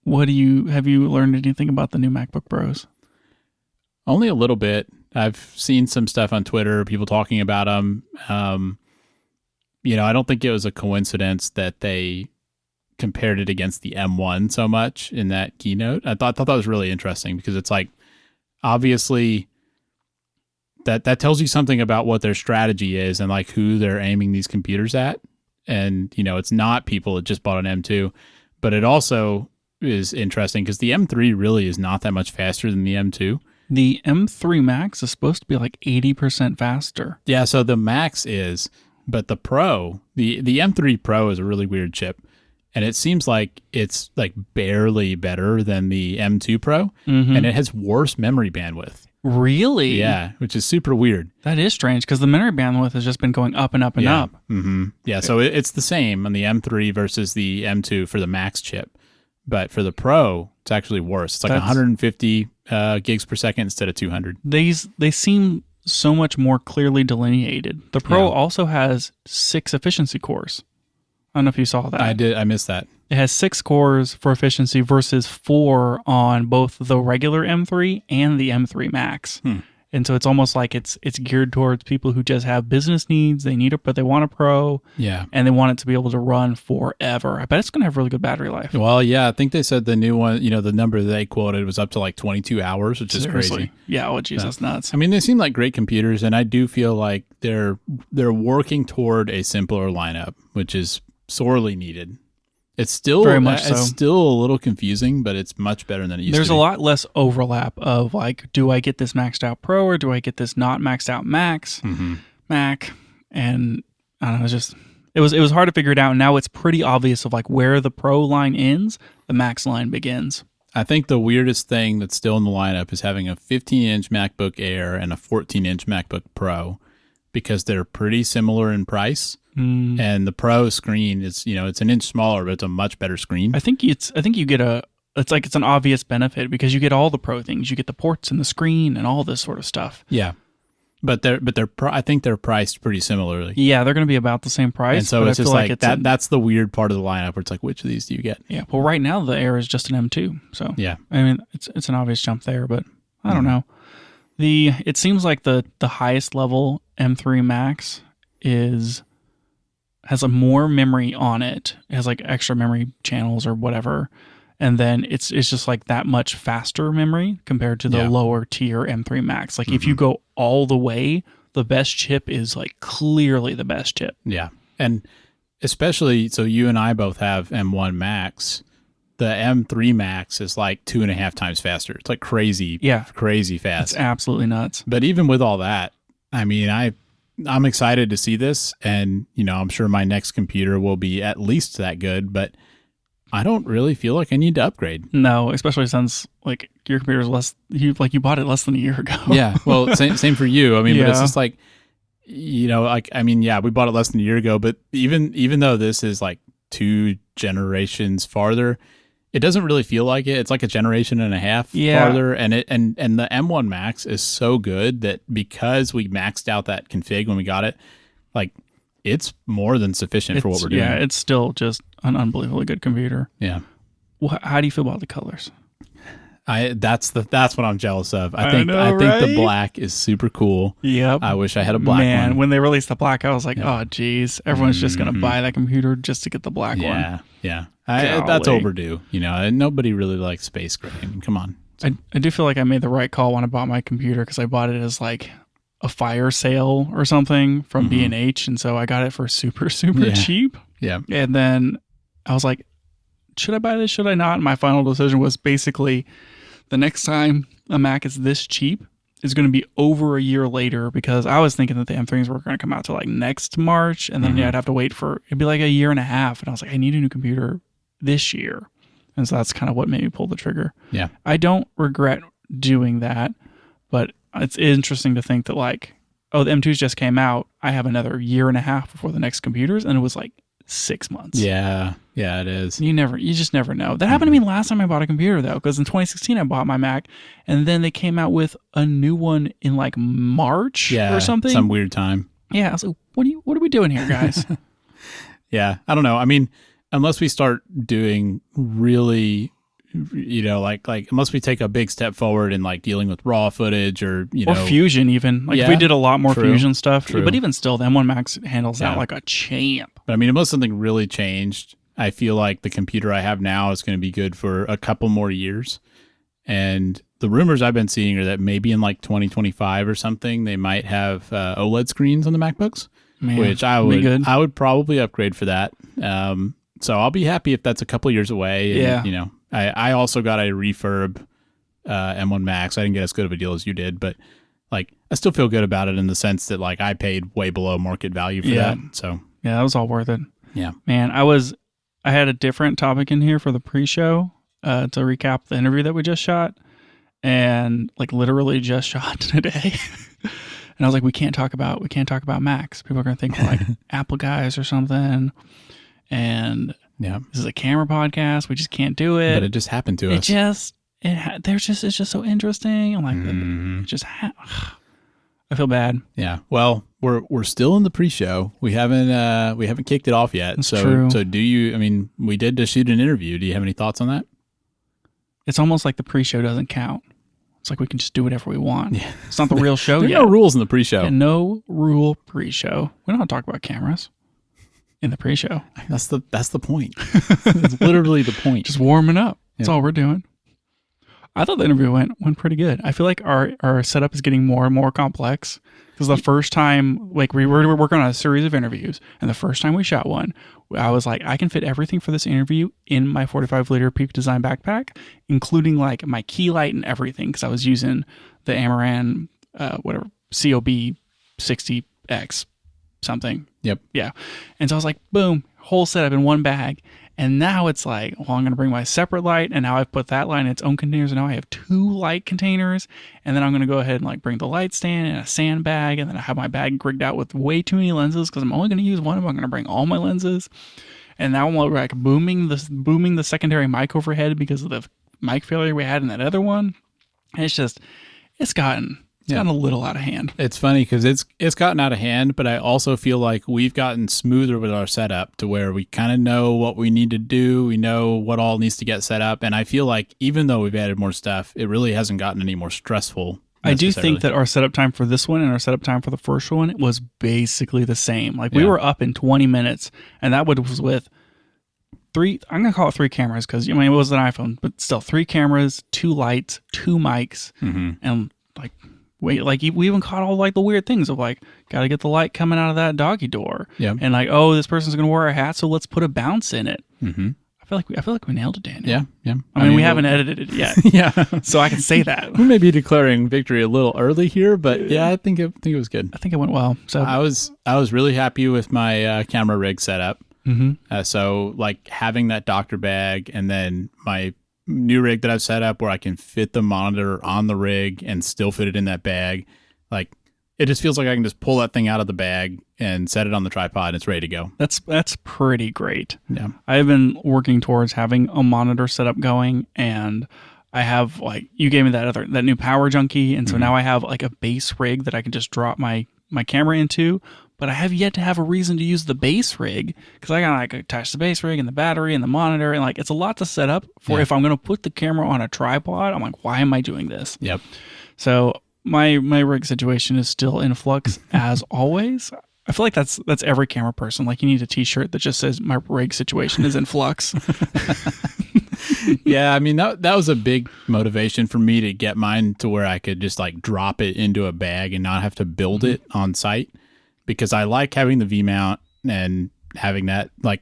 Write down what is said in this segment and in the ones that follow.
Have you learned anything about the new MacBook Pros? Only a little bit. I've seen some stuff on Twitter, people talking about them. I don't think it was a coincidence that they compared it against the M1 so much in that keynote. I thought that was really interesting because it's like, obviously that tells you something about what their strategy is and like who they're aiming these computers at. And, it's not people that just bought an M2, but it also is interesting because the M3 really is not that much faster than the M2. The M3 Max is supposed to be like 80% faster. Yeah, so the Max is, but the Pro, the M3 Pro is a really weird chip. And it seems like it's like barely better than the M2 Pro, and it has worse memory bandwidth. Really? Yeah, which is super weird. That is strange because the memory bandwidth has just been going up and up and up. Mm-hmm. Yeah, so it's the same on the M3 versus the M2 for the Max chip. But for the Pro, it's actually worse. It's like 150 gigs per second instead of 200. They seem so much more clearly delineated. The Pro also has 6 efficiency cores. I don't know if you saw that. I missed that. It has 6 cores for efficiency versus 4 on both the regular M3 and the M3 Max. And so it's almost like it's geared towards people who just have business needs. They need it, but they want a Pro. Yeah. And they want it to be able to run forever. I bet it's going to have really good battery life. Well, yeah, I think they said the new one, the number they quoted was up to like 22 hours, which is crazy. Yeah, oh, geez, that's nuts. I mean, they seem like great computers, and I do feel like they're working toward a simpler lineup, which is sorely needed. It's still very much so. It's still a little confusing, but it's much better than it used There's to be. a lot less overlap of like, do I get this maxed out Pro or do I get this not maxed out Max Mac? And I don't know, it was hard to figure it out. Now it's pretty obvious of like where the Pro line ends, the Max line begins. I think the weirdest thing that's still in the lineup is having a 15-inch MacBook Air and a 14-inch MacBook Pro, because they're pretty similar in price. And the Pro screen is, it's an inch smaller, but it's a much better screen. I think you get it's an obvious benefit because you get all the Pro things. You get the ports and the screen and all this sort of stuff. Yeah. But I think they're priced pretty similarly. Yeah, they're going to be about the same price. And so it's just like that's the weird part of the lineup where it's like, which of these do you get? Yeah. Well, right now the Air is just an M2. So yeah. I mean, it's an obvious jump there, but I don't know. It seems like the highest level M3 Max has a more memory on it. It has like extra memory channels or whatever. And then it's just like that much faster memory compared to the lower tier M3 Max. Like if you go all the way, the best chip is like clearly the best chip. Yeah. And especially, so you and I both have M1 Max. The M3 Max is like 2.5 times faster. It's like crazy, crazy fast. It's absolutely nuts. But even with all that, I mean, I'm excited to see this, and I'm sure my next computer will be at least that good, but I don't really feel like I need to upgrade. No, especially since like your computer is you bought it less than a year ago. Yeah, well, same for you. I mean, but it's just like, we bought it less than a year ago, but even though this is like 2 generations farther, it doesn't really feel like it. It's like a generation and a half farther, and the M1 Max is so good that because we maxed out that config when we got it, like it's more than sufficient for what we're doing. Yeah, it's still just an unbelievably good computer. Yeah. Well, how do you feel about the colors? That's what I'm jealous of. I think the black is super cool. Yep. I wish I had a black one. Man, when they released the black, I was like, oh geez, everyone's just gonna buy that computer just to get the black one. Yeah. That's overdue. Nobody really likes space gray. I mean, come on. I do feel like I made the right call when I bought my computer because I bought it as like a fire sale or something from B&H, and so I got it for super cheap. Yeah. And then I was like, should I buy this? Should I not? And my final decision was basically the next time a Mac is this cheap is going to be over a year later, because I was thinking that the M3s were going to come out to like next March, and then I'd have to wait it'd be like a year and a half. And I was like, I need a new computer this year. And so that's kind of what made me pull the trigger. Yeah. I don't regret doing that, but it's interesting to think that like, oh, the M2s just came out. I have another year and a half before the next computers. And it was like 6 months. Yeah. Yeah, it is. You just never know. That happened to me last time I bought a computer though, because in 2016 I bought my Mac, and then they came out with a new one in like March or something. Some weird time. Yeah. I was like, what are we doing here, guys? Yeah. I don't know. I mean, unless we start doing really unless we take a big step forward in like dealing with raw footage or or fusion even. Like if we did a lot more true, fusion stuff, true. but even still, the M1 Max handles that like a champ. But I mean, unless something really changed, I feel like the computer I have now is going to be good for a couple more years. And the rumors I've been seeing are that maybe in like 2025 or something, they might have OLED screens on the MacBooks, which I would probably upgrade for that. So I'll be happy if that's a couple years away. And, I also got a refurb M1 Max. I didn't get as good of a deal as you did, but like I still feel good about it in the sense that like I paid way below market value for that. So yeah, that was all worth it. Yeah, man, I had a different topic in here for the pre-show to recap the interview that we just shot, and like literally just shot today. And I was like, we can't talk about Macs. People are gonna think we're like Apple guys or something. And this is a camera podcast. We just can't do it. But it just happened to us. It's just so interesting. I'm like, I feel bad. Yeah. Well, we're still in the pre-show. We haven't kicked it off yet. That's true. So do you? I mean, we did just shoot an interview. Do you have any thoughts on that? It's almost like the pre-show doesn't count. It's like we can just do whatever we want. Yeah. It's not the real show yet. There are no rules in the pre-show. Yeah, no rule pre-show. We don't have to talk about cameras in the pre-show. That's the point. It's literally the point. Just warming up. That's all we're doing. I thought the interview went pretty good. I feel like our setup is getting more and more complex because the first time, like we were working on a series of interviews, and the first time we shot one, I was like, I can fit everything for this interview in my 45-liter Peak Design backpack, including like my key light and everything, because I was using the Amaran, COB 60X something. Yep. Yeah. And so I was like, boom, whole setup in one bag. And now it's like, well, I'm going to bring my separate light. And now I've put that light in its own containers. And now I have 2 light containers. And then I'm going to go ahead and like bring the light stand and a sandbag. And then I have my bag rigged out with way too many lenses because I'm only going to use one. I'm going to bring all my lenses. And now I'm like booming the secondary mic overhead because of the mic failure we had in that other one. And it's gotten a little out of hand. It's funny because it's gotten out of hand, but I also feel like we've gotten smoother with our setup to where we kind of know what we need to do. We know what all needs to get set up. And I feel like even though we've added more stuff, it really hasn't gotten any more stressful. I do think that our setup time for this one and our setup time for the first one was basically the same. Like we were up in 20 minutes, and that was with 3, I'm going to call it 3 cameras because, it was an iPhone, but still 3 cameras, 2 lights, 2 mics, and like... Wait, like we even caught all like the weird things of like, got to get the light coming out of that doggy door, and like, oh, this person's gonna wear a hat, so let's put a bounce in it. Mm-hmm. I feel like we nailed it, Daniel. Yeah. I mean, we haven't edited it yet, so I can say that we may be declaring victory a little early here, but I think it was good. I think it went well. So I was really happy with my camera rig setup. Mm-hmm. So like having that doctor bag and then my new rig that I've set up where I can fit the monitor on the rig and still fit it in that bag. Like it just feels like I can just pull that thing out of the bag and set it on the tripod and it's ready to go. That's pretty great. Yeah. I've been working towards having a monitor setup going, and I have like, you gave me that new Power Junkie. And so now I have like a base rig that I can just drop my camera into, but I have yet to have a reason to use the base rig because I gotta like attach the base rig and the battery and the monitor, and like it's a lot to set up for. If I'm gonna put the camera on a tripod, I'm like, why am I doing this? Yep. So my rig situation is still in flux as always. I feel like that's every camera person. Like you need a T-shirt that just says my rig situation is in flux. Yeah, I mean that was a big motivation for me to get mine to where I could just like drop it into a bag and not have to build it on site. Because I like having the V-mount and having that, like,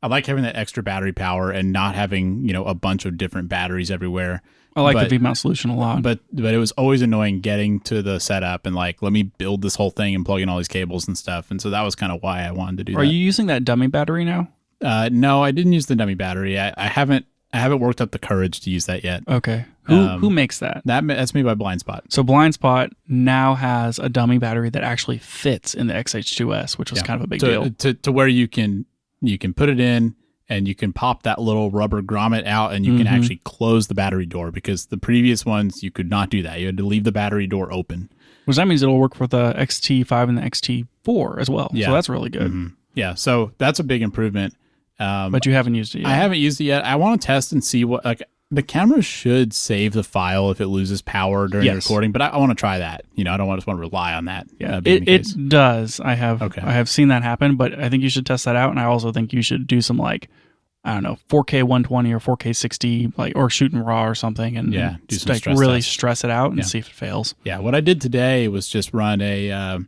I like having that extra battery power and not having, a bunch of different batteries everywhere. I like the V-mount solution a lot. But it was always annoying getting to the setup and like, let me build this whole thing and plug in all these cables and stuff. And so that was kind of why I wanted to do that. Are you using that dummy battery now? No, I didn't use the dummy battery. I haven't worked up the courage to use that yet. Okay. Who makes that? That's made by Blind Spot. So Blind Spot now has a dummy battery that actually fits in the XH2S, which was kind of a big deal. To where you can put it in and you can pop that little rubber grommet out and you can actually close the battery door, because the previous ones you could not do that. You had to leave the battery door open. Which that means it'll work for the XT5 and the XT4 as well. Yeah. So that's really good. Mm-hmm. Yeah. So that's a big improvement. But you haven't used it yet. I haven't used it yet. I want to test and see what, like, the camera should save the file if it loses power during the recording, but I want to try that. I don't just want to rely on that. Yeah, it does. I have seen that happen, but I think you should test that out. And I also think you should do some 4K 120 or 4K 60, or shooting RAW or something, and do some really stress it out and see if it fails. Yeah, what I did today was just run a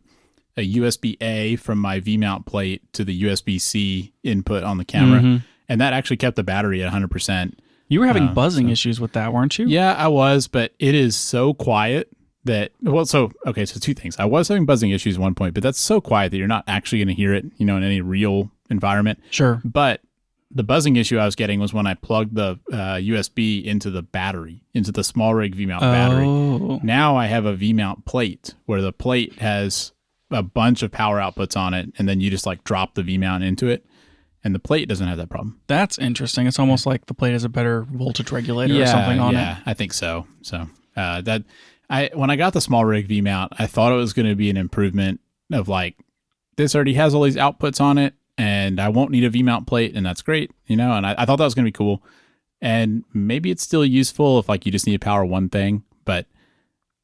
USB-A from my V-mount plate to the USB-C input on the camera, and that actually kept the battery at 100%. You were having buzzing issues with that, weren't you? Yeah, I was, but it is so quiet that, so two things. I was having buzzing issues at one point, but that's so quiet that you're not actually going to hear it, in any real environment. Sure. But the buzzing issue I was getting was when I plugged the USB into the battery, into the small rig V-mount battery. Now I have a V-mount plate where the plate has a bunch of power outputs on it, and then you just drop the V-mount into it. And the plate doesn't have that problem. That's interesting. It's almost like the plate has a better voltage regulator or something on it. Yeah, I think so. So when I got the small rig V mount, I thought it was going to be an improvement of this already has all these outputs on it, and I won't need a V mount plate, and that's great, And I thought that was going to be cool. And maybe it's still useful if you just need to power one thing. But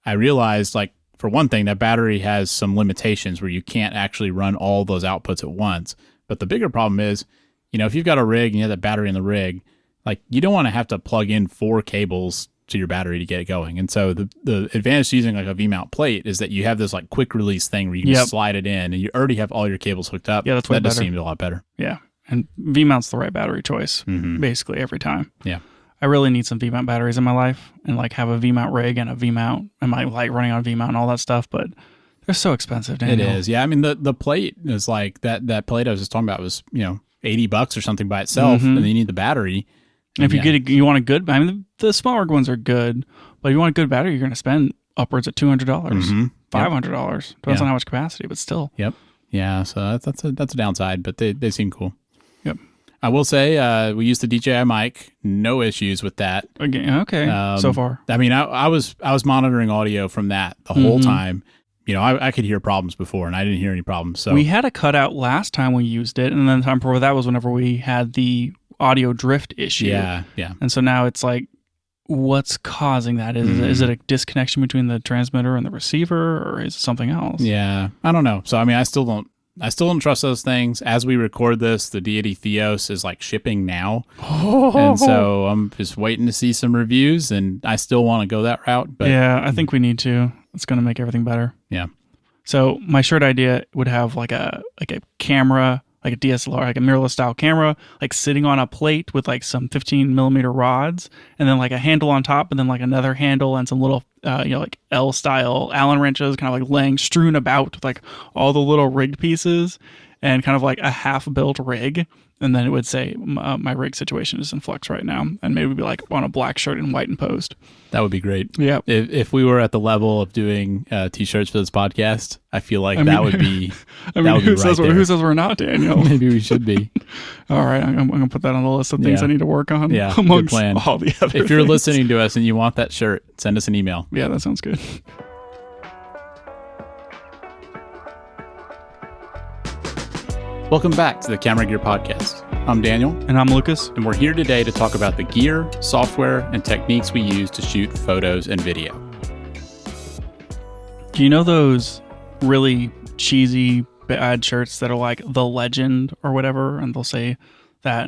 I realized for one thing, that battery has some limitations where you can't actually run all those outputs at once. But the bigger problem is, if you've got a rig and you have that battery in the rig, you don't want to have to plug in 4 cables to your battery to get it going. And so the advantage to using a V-mount plate is that you have this quick release thing where you can just slide it in and you already have all your cables hooked up. Yeah, that's way better. That just seems a lot better. Yeah, and V-mount's the right battery choice, basically every time. Yeah. I really need some V-mount batteries in my life and have a V-mount rig and a V-mount and my running on V-mount and all that stuff, but they're so expensive, Daniel. It is. Yeah. I mean, the plate is that plate I was just talking about was, $80 or something by itself. And then you need the battery. And if you want a good, the smaller ones are good, but if you want a good battery, you're going to spend upwards of $200, $500. Depends on how much capacity, but still. Yep. Yeah. So that's a downside, but they seem cool. Yep. I will say we used the DJI mic. No issues with that. Okay. So far. I mean, I was monitoring audio from that the whole time. I could hear problems before, and I didn't hear any problems. So we had a cutout last time we used it, and then the time before that was whenever we had the audio drift issue. Yeah. And so now it's what's causing that? Is it a disconnection between the transmitter and the receiver, or is it something else? Yeah, I don't know. So I mean, I still don't trust those things. As we record this, the Deity Theos is shipping now, and so I'm just waiting to see some reviews, and I still want to go that route. But yeah, I think we need to. It's going to make everything better. Yeah. So my shirt idea would have a camera, a DSLR, a mirrorless style camera, sitting on a plate with some 15 millimeter rods, and then a handle on top, and then another handle and some little L style Allen wrenches, kind of laying strewn about with all the little rigged pieces, and kind of a half built rig. And then it would say my rig situation is in flux right now, and maybe be on a black shirt in white and post. That would be great. Yeah. If we were at the level of doing t-shirts for this podcast, I feel that would be. Who says we're not, Daniel? Maybe we should be. All right, I'm going to put that on the list of things I need to work on. Yeah, amongst good plan. All the other. If you're things. listening to us and you want that shirt, send us an email. Yeah, that sounds good. Welcome back to the Camera Gear Podcast. I'm Daniel. And I'm Lucas. And we're here today to talk about the gear, software, and techniques we use to shoot photos and video. Do you know those really cheesy, bad shirts that are The Legend or whatever? And they'll say that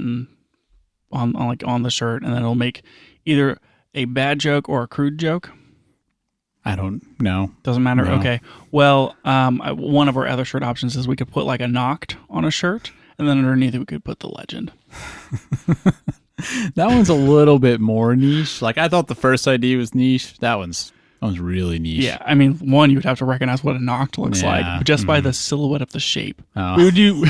on the shirt, and then it'll make either a bad joke or a crude joke. I don't know. Doesn't matter? No. Okay. Well, one of our other shirt options is we could put a Knocked on a shirt, and then underneath it we could put The Legend. That one's a little bit more niche. I thought the first idea was niche. That one's really niche. Yeah. I mean, one, you would have to recognize what a Knocked looks like just by the silhouette of the shape. Oh. We would do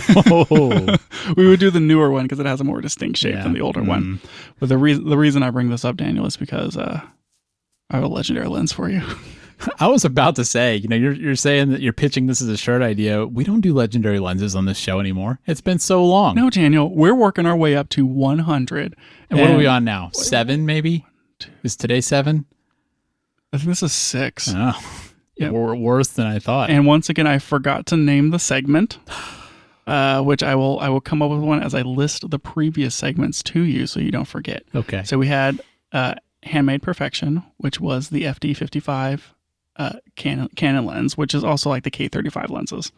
we would do the newer one because it has a more distinct shape than the older one. But the reason I bring this up, Daniel, is because I have a legendary lens for you. I was about to say, you're saying that you're pitching this as a shirt idea. We don't do legendary lenses on this show anymore. It's been so long. No, Daniel, we're working our way up to 100. And what are we on now? 7, maybe? Is today 7? I think this is 6. Oh, yep. We're worse than I thought. And once again, I forgot to name the segment, which I will come up with one as I list the previous segments to you so you don't forget. Okay. So we had Handmade Perfection, which was the FD55 Canon lens, which is also like the K35 lenses.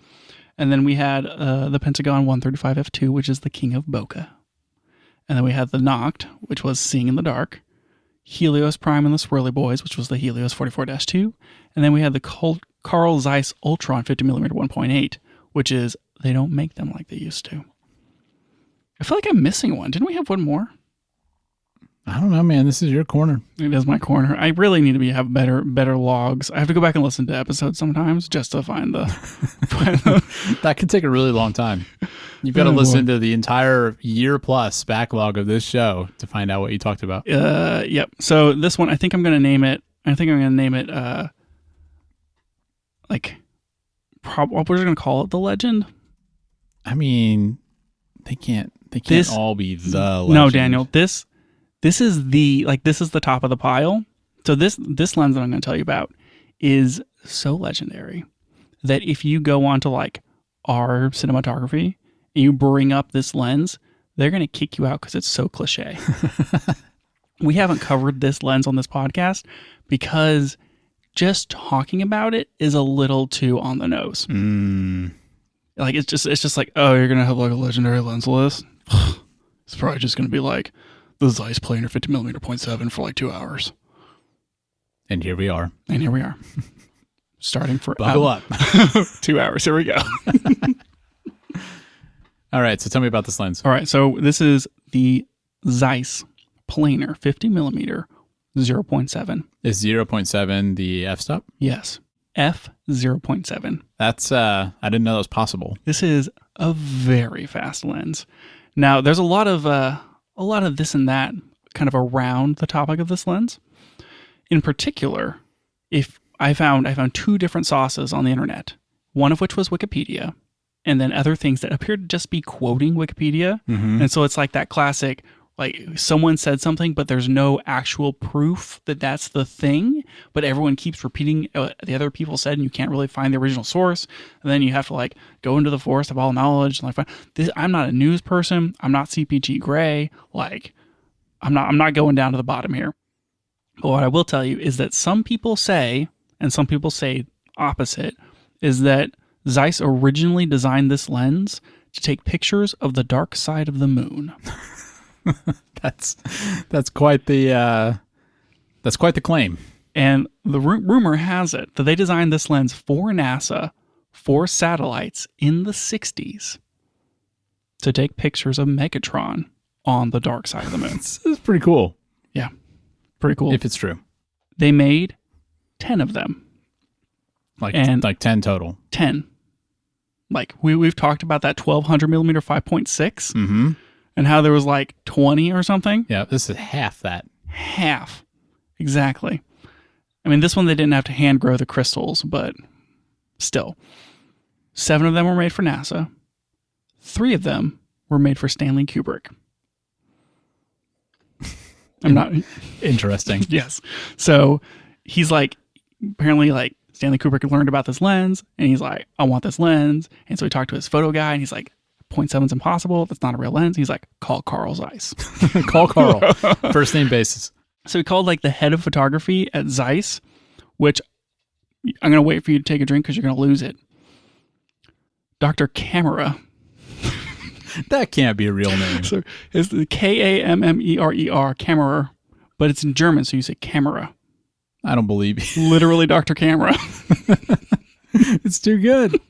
And then we had the Pentagon 135 f2, which is the king of bokeh. And then we had the Noct, which was Seeing in the Dark. Helios Prime and the Swirly Boys, which was the Helios 44-2. And then we had the Carl Zeiss Ultron 50mm 1.8, which is, they don't make them like they used to. I feel like I'm missing one. Didn't we have one more? I don't know, man. This is your corner. It is my corner. I really need to have better logs. I have to go back and listen to episodes sometimes just to find the... That could take a really long time. You've got to listen to the entire year plus backlog of this show to find out what you talked about. Yep. So this one, I think I'm going to name it... what we're going to call it, The Legend? I mean, they can't all be the legend. No, Daniel, this is the top of the pile. So this lens that I'm going to tell you about is so legendary that if you go on to like our cinematography and you bring up this lens, they're going to kick you out because it's so cliche. We haven't covered this lens on this podcast because just talking about it is a little too on the nose. Like it's just like, oh, you're going to have like a legendary lens list. It's probably just going to be like the Zeiss Planar 50mm 0.7 for like 2 hours. And here we are. Starting for... Buckle up. 2 hours. Here we go. All right. So tell me about this lens. All right. So this is the Zeiss Planar 50mm 0.7. Is 0.7 the f-stop? Yes. f/0.7. That's, I didn't know that was possible. This is a very fast lens. Now, there's a lot of this and that kind of around the topic of this lens. In particular, if I found 2 different sources on the internet, one of which was Wikipedia, and then other things that appear to just be quoting Wikipedia. Mm-hmm. And so it's like that classic, like someone said something, but there's no actual proof that that's the thing, but everyone keeps repeating what the other people said, and you can't really find the original source. And then you have to like go into the forest of all knowledge and like find this. I'm not a news person. I'm not CPG Gray. Like I'm not going down to the bottom here. But what I will tell you is that some people say, and some people say opposite, is that Zeiss originally designed this lens to take pictures of the dark side of the moon. That's quite the claim. And the rumor has it that they designed this lens for NASA, for satellites in the 60s, to take pictures of Megatron on the dark side of the moon. This is pretty cool. Yeah, pretty cool. If it's true. They made 10 of them. Like 10 total. 10. Like we've talked about that 1200mm 5.6. Mm-hmm. And how there was like 20 or something. Yeah, this is half that. Half. Exactly. I mean, this one they didn't have to hand grow the crystals, but still. 7 of them were made for NASA. 3 of them were made for Stanley Kubrick. I'm not... Interesting. Yes. So he's like, apparently like Stanley Kubrick learned about this lens, and he's like, I want this lens. And so he talked to his photo guy, and he's like, 0.7's impossible. That's not a real lens. He's like, call Carl Zeiss. Call Carl. First name basis. So he called like the head of photography at Zeiss, which I'm going to wait for you to take a drink because you're going to lose it. Dr. Kammerer. That can't be a real name. So it's the Kammerer, Kammerer, but it's in German, so you say Kammerer. I don't believe you. Literally Dr. Kammerer. It's too good.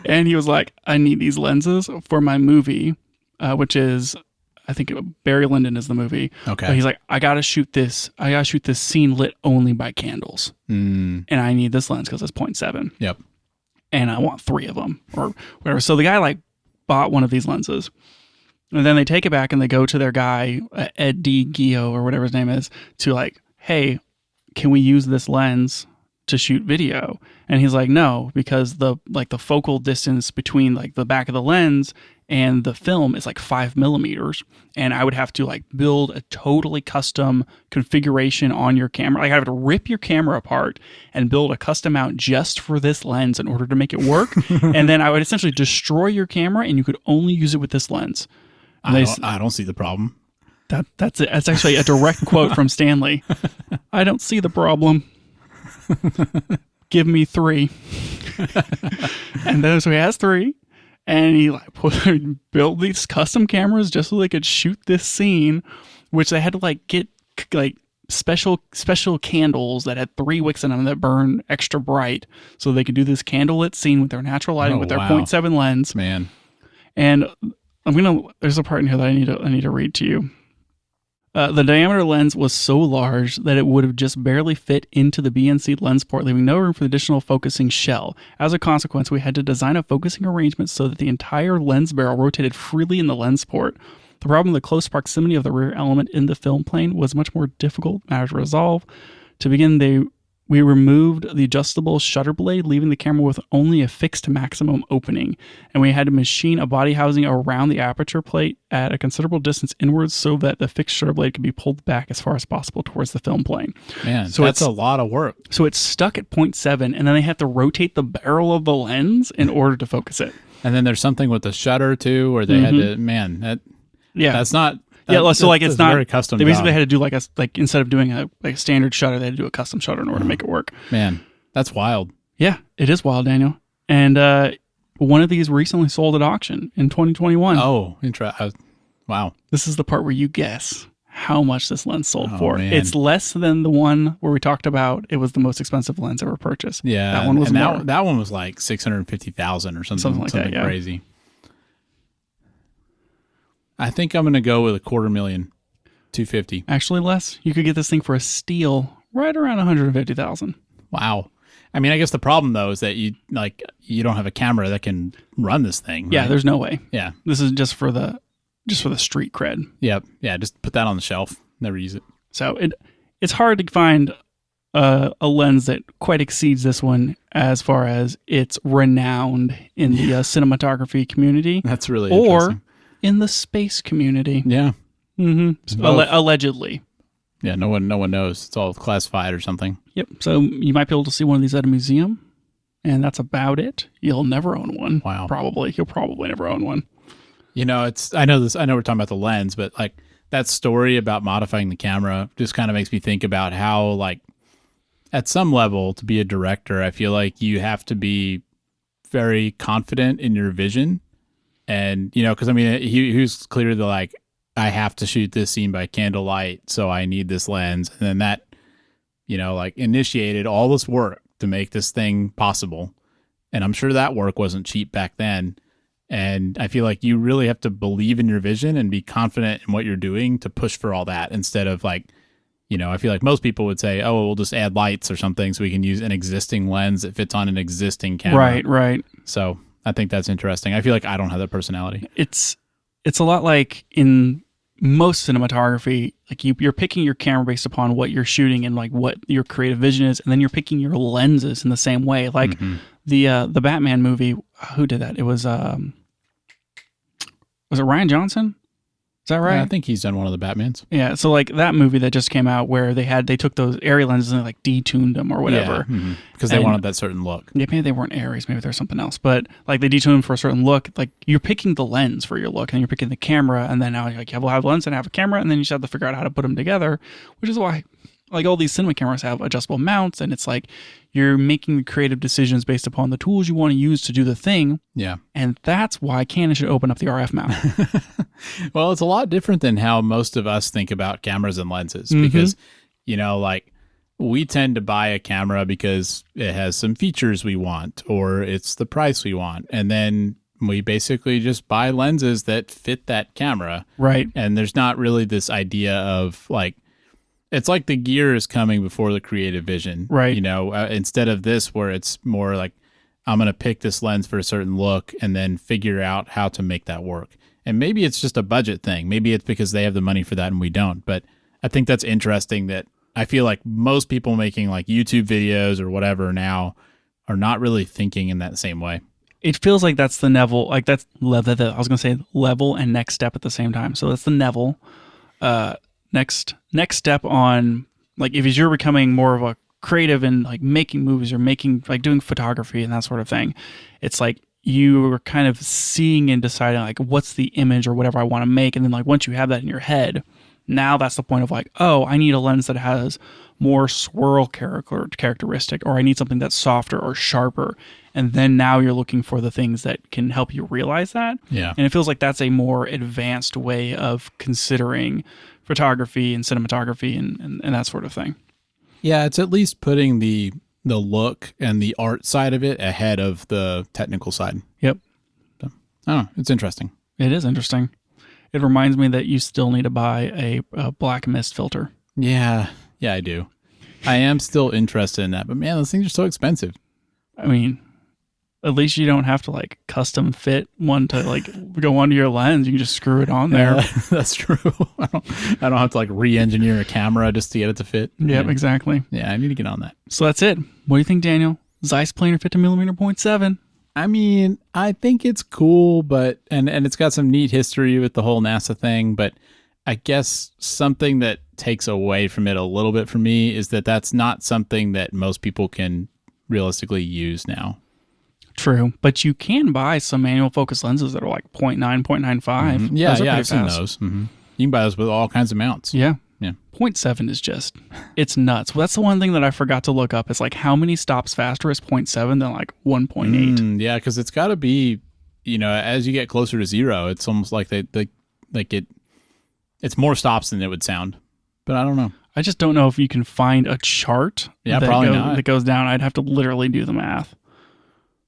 And he was like, I need these lenses for my movie, which is, I think Barry Lyndon is the movie. Okay. But he's like, I got to shoot this scene lit only by candles. And I need this lens because it's 0.7. Yep. And I want 3 of them or whatever. So the guy like bought one of these lenses. And then they take it back and they go to their guy, Ed D. Gio or whatever his name is, to like, hey, can we use this lens to shoot video? And he's like, no, because the focal distance between like the back of the lens and the film is like 5mm, and I would have to like build a totally custom configuration on your camera. Like I have to rip your camera apart and build a custom mount just for this lens in order to make it work. And then I would essentially destroy your camera and you could only use it with this lens. And I don't see the problem. That's it. That's actually a direct quote from Stanley. I don't see the problem. Give me 3. And then so he has 3, and he like built these custom cameras just so they could shoot this scene, which they had to like get like special candles that had 3 wicks in them that burn extra bright, so they could do this candlelit scene with their natural lighting with their wow. 0.7 lens. Man. And there's a part in here that I need to read to you. The diameter lens was so large that it would have just barely fit into the BNC lens port, leaving no room for the additional focusing shell. As a consequence, we had to design a focusing arrangement so that the entire lens barrel rotated freely in the lens port. The problem with the close proximity of the rear element in the film plane was much more difficult matter to resolve. To begin, we removed the adjustable shutter blade, leaving the camera with only a fixed maximum opening, and we had to machine a body housing around the aperture plate at a considerable distance inwards so that the fixed shutter blade could be pulled back as far as possible towards the film plane. Man, so that's a lot of work. So it's stuck at 0.7, and then they have to rotate the barrel of the lens in order to focus it. And then there's something with the shutter too, where they had to, that's not... so like it's not very custom. They basically had to do like instead of doing a standard shutter, they had to do a custom shutter in order to make it work. Man, that's wild. Yeah, it is wild, Daniel. And one of these recently sold at auction in 2021. Oh, wow. This is the part where you guess how much this lens sold for. Man. It's less than the one where we talked about it was the most expensive lens ever purchased. Yeah, that one was more. That one was like 650,000 or something like that. Yeah. Crazy. I think I'm going to go with $250,000, $250,000. Actually, less. You could get this thing for a steal right around 150,000. Wow. I mean, I guess the problem though is that you don't have a camera that can run this thing. Right? Yeah, there's no way. Yeah, this is just for the street cred. Yep. Yeah, just put that on the shelf. Never use it. So it's hard to find a lens that quite exceeds this one as far as it's renowned in the cinematography community. That's really interesting. In the space community. Yeah. Mm-hmm. Allegedly. Yeah, no one knows. It's all classified or something. Yep. So you might be able to see one of these at a museum, and that's about it. You'll never own one. Wow. Probably. You'll probably never own one. I know we're talking about the lens, but like that story about modifying the camera just kind of makes me think about how, like, at some level, to be a director, I feel like you have to be very confident in your vision. And, because I mean, he was clearly like, I have to shoot this scene by candlelight, so I need this lens. And then that, like initiated all this work to make this thing possible. And I'm sure that work wasn't cheap back then. And I feel like you really have to believe in your vision and be confident in what you're doing to push for all that instead of like, I feel like most people would say, oh, we'll just add lights or something so we can use an existing lens that fits on an existing camera. Right. So I think that's interesting. I feel like I don't have that personality. It's a lot like in most cinematography, like you're picking your camera based upon what you're shooting and like what your creative vision is, and then you're picking your lenses in the same way. Like the Batman movie, who did that? It was it Ryan Johnson? Is that right? Yeah, I think he's done one of the Batmans. Yeah, so like that movie that just came out where they took those Arri lenses and they like detuned them or whatever. Because they wanted that certain look. Yeah, maybe they weren't Arris, maybe there's something else. But like they detuned them for a certain look. Like you're picking the lens for your look, and you're picking the camera, and then now like you have a lens and have a camera, and then you just have to figure out how to put them together, which is why like all these cinema cameras have adjustable mounts, and it's like you're making the creative decisions based upon the tools you want to use to do the thing. Yeah. And that's why Canon should open up the RF mount. Well, it's a lot different than how most of us think about cameras and lenses because, like we tend to buy a camera because it has some features we want or it's the price we want. And then we basically just buy lenses that fit that camera. Right. And there's not really this idea of like, it's like the gear is coming before the creative vision, right? Instead of this where it's more like I'm going to pick this lens for a certain look and then figure out how to make that work. And maybe it's just a budget thing. Maybe it's because they have the money for that and we don't. But I think that's interesting that I feel like most people making like YouTube videos or whatever now are not really thinking in that same way. It feels like that's the Neville, like that's level. I was going to say level and next step at the same time. So that's the Neville. Next step on like if you're becoming more of a creative and like making movies or making like doing photography and that sort of thing, it's like you are kind of seeing and deciding like what's the image or whatever I want to make, and then like once you have that in your head, Now that's the point of like, oh, I need a lens that has more swirl characteristic, or I need something that's softer or sharper. And then now you're looking for the things that can help you realize that. Yeah. And it feels like that's a more advanced way of considering photography and cinematography and that sort of thing. Yeah, it's at least putting the look and the art side of it ahead of the technical side. Yep. So, I don't know. It's interesting. It is interesting. It reminds me that you still need to buy a black mist filter. Yeah, I do. I am still interested in that, but man, those things are so expensive. I mean, at least you don't have to like custom fit one to like go onto your lens. You can just screw it on there. Yeah, that's true. I don't have to like re-engineer a camera just to get it to fit. Yep, exactly. Yeah, I need to get on that. So that's it. What do you think, Daniel? Zeiss planar 50mm 0.7. I mean, I think it's cool, but and it's got some neat history with the whole NASA thing, but I guess something that takes away from it a little bit for me is that that's not something that most people can realistically use now. True, but you can buy some manual focus lenses that are like 0.9, 0.95. Mm-hmm. Yeah, I've seen those. Mm-hmm. You can buy those with all kinds of mounts. Yeah. Yeah. 0.7 is just, it's nuts. Well, that's the one thing that I forgot to look up. It's like how many stops faster is 0.7 than like 1.8? Yeah, because it's got to be, as you get closer to zero, it's almost like it's more stops than it would sound. But I don't know. I just don't know if you can find a chart that goes down. I'd have to literally do the math.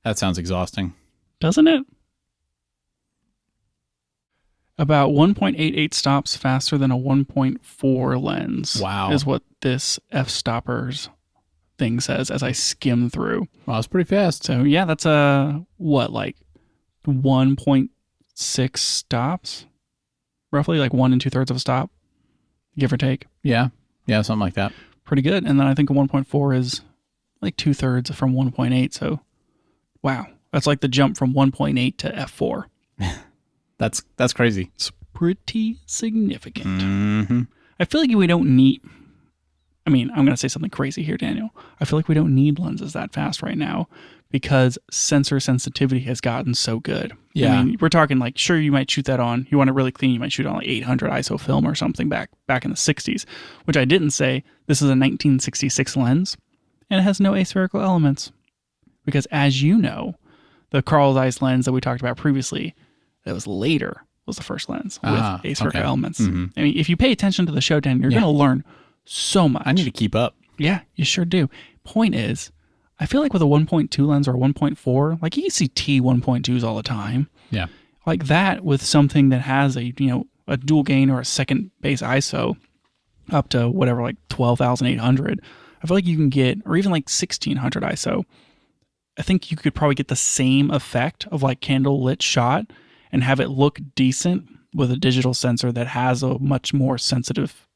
That sounds exhausting. Doesn't it? About 1.88 stops faster than a 1.4 lens. Wow. Is what this f-stoppers thing says as I skim through. Wow, that's pretty fast. So yeah, that's like 1.6 stops? Roughly like 1 2/3 of a stop, give or take. Yeah, something like that. Pretty good. And then I think a 1.4 is like 2/3 from 1.8. So wow, that's like the jump from 1.8 to f4. That's crazy. It's pretty significant. Mm-hmm. I feel like we don't need, I'm going to say something crazy here, Daniel. I feel like we don't need lenses that fast right now because sensor sensitivity has gotten so good. Yeah. I mean, we're talking like, sure, you might shoot that on, you want it really clean, you might shoot it on like 800 ISO film or something back in the 60s, which I didn't say. This is a 1966 lens, and it has no aspherical elements. Because as you know, the Carl Zeiss lens that we talked about previously, that was later, was the first lens with aspherical elements. Mm-hmm. I mean, if you pay attention to the show, Dan, you're going to learn so much. I need to keep up. Yeah, you sure do. Point is, I feel like with a 1.2 lens or a 1.4, like you can see T1.2s all the time. Yeah. Like that with something that has a dual gain or a second base ISO up to whatever, like 12,800. I feel like you can get, or even like 1,600 ISO. I think you could probably get the same effect of like candle lit shot and have it look decent with a digital sensor that has a much more sensitive,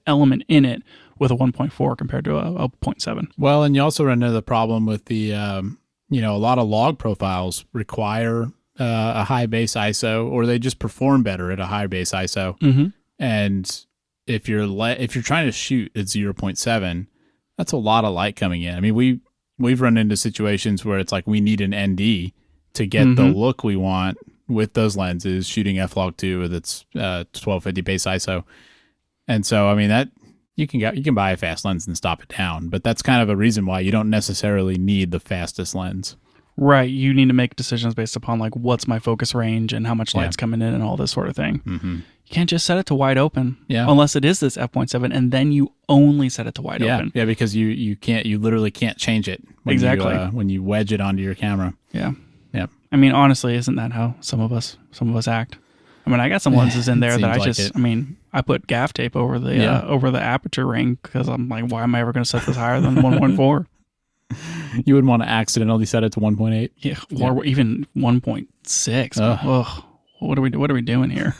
element in it with a 1.4 compared to a 0.7. Well, and you also run into the problem with the, a lot of log profiles require a high base ISO, or they just perform better at a high base ISO. Mm-hmm. And if you're trying to shoot at 0.7, that's a lot of light coming in. I mean, we've run into situations where it's like we need an ND to get the look we want with those lenses shooting f-log2 with its 1250 base ISO. And so, I mean, that you can buy a fast lens and stop it down, but that's kind of a reason why you don't necessarily need the fastest lens. Right. You need to make decisions based upon like what's my focus range and how much light's coming in and all this sort of thing. Mm-hmm. You can't just set it to wide open unless it is this f.7, and then you only set it to wide open. Yeah, because you literally can't change it when you wedge it onto your camera. Yeah. Yeah. I mean, honestly, isn't that how some of us act? I mean, I got some lenses in there that I put gaff tape over the aperture ring because I'm like, why am I ever going to set this higher than 1.4? You wouldn't want to accidentally set it to 1.8. Yeah, or even 1.6. Ugh, what are we doing here?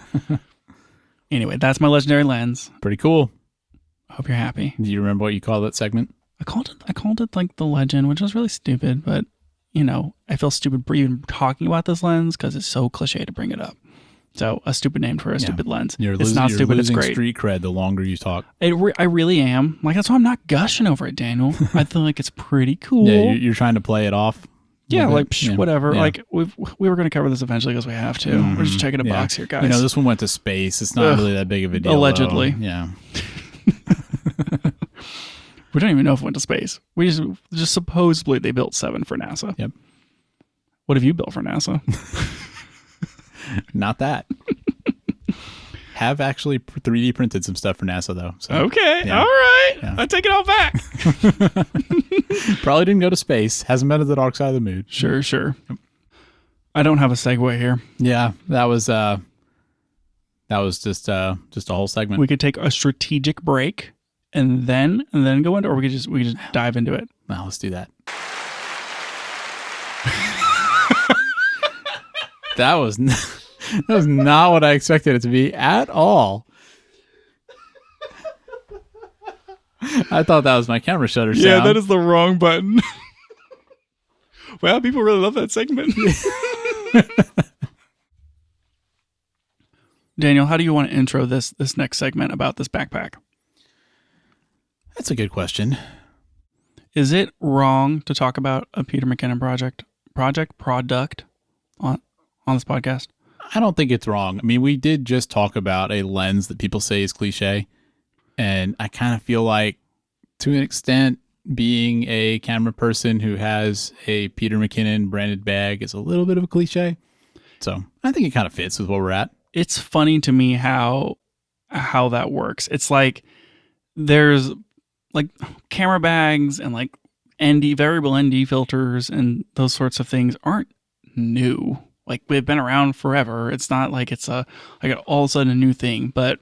Anyway, that's my legendary lens. Pretty cool. I hope you're happy. Do you remember what you called that segment? I called it like the legend, which was really stupid, but I feel stupid even talking about this lens because it's so cliche to bring it up. So a stupid name for a stupid lens. It's not stupid. It's great. Street cred the longer you talk. I really am. Like, that's why I'm not gushing over it, Daniel. I feel like it's pretty cool. Yeah, you're trying to play it off. Yeah, little like bit. Yeah. whatever. Yeah. Like we were going to cover this eventually because we have to. We're just checking a Yeah. box here, guys. You know, this one went to space. It's not really that big of a deal. Allegedly. Though. Yeah. We don't even know if it went to space. We just supposedly they built 7 for NASA. Yep. What have you built for NASA? Not that. Have actually 3D printed some stuff for NASA though. So, Okay, yeah. all right. Yeah. I take it all back. Probably didn't go to space. Hasn't been to the dark side of the moon. Sure. I don't have a segue here. Yeah, that was just a whole segment. We could take a strategic break and then go into, or we could just dive into it. Well, let's do that. That was not what I expected it to be at all. I thought that was my camera shutter sound. Yeah, that is the wrong button. Well, people really love that segment. Daniel, how do you want to intro this next segment about this backpack? That's a good question. Is it wrong to talk about a Peter McKinnon product on this podcast? I don't think it's wrong. I mean, we did just talk about a lens that people say is cliche. And I kind of feel like, to an extent, being a camera person who has a Peter McKinnon branded bag is a little bit of a cliche. So I think it kind of fits with where we're at. It's funny to me how that works. It's like there's like camera bags and like variable ND filters and those sorts of things aren't new. Like they've been around forever. It's not like it's all of a sudden a new thing, but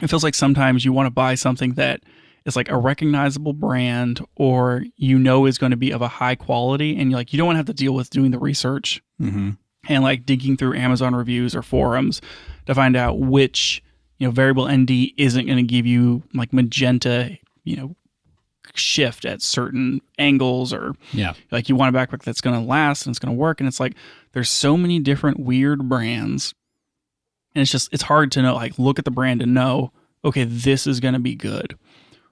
it feels like sometimes you want to buy something that is like a recognizable brand or is going to be of a high quality, and you don't want to have to deal with doing the research and like digging through Amazon reviews or forums to find out which variable ND isn't going to give you like magenta shift at certain angles, or like you want a backpack that's going to last and it's going to work, and it's like there's so many different weird brands, and it's hard to know, like look at the brand and know, okay, this is going to be good,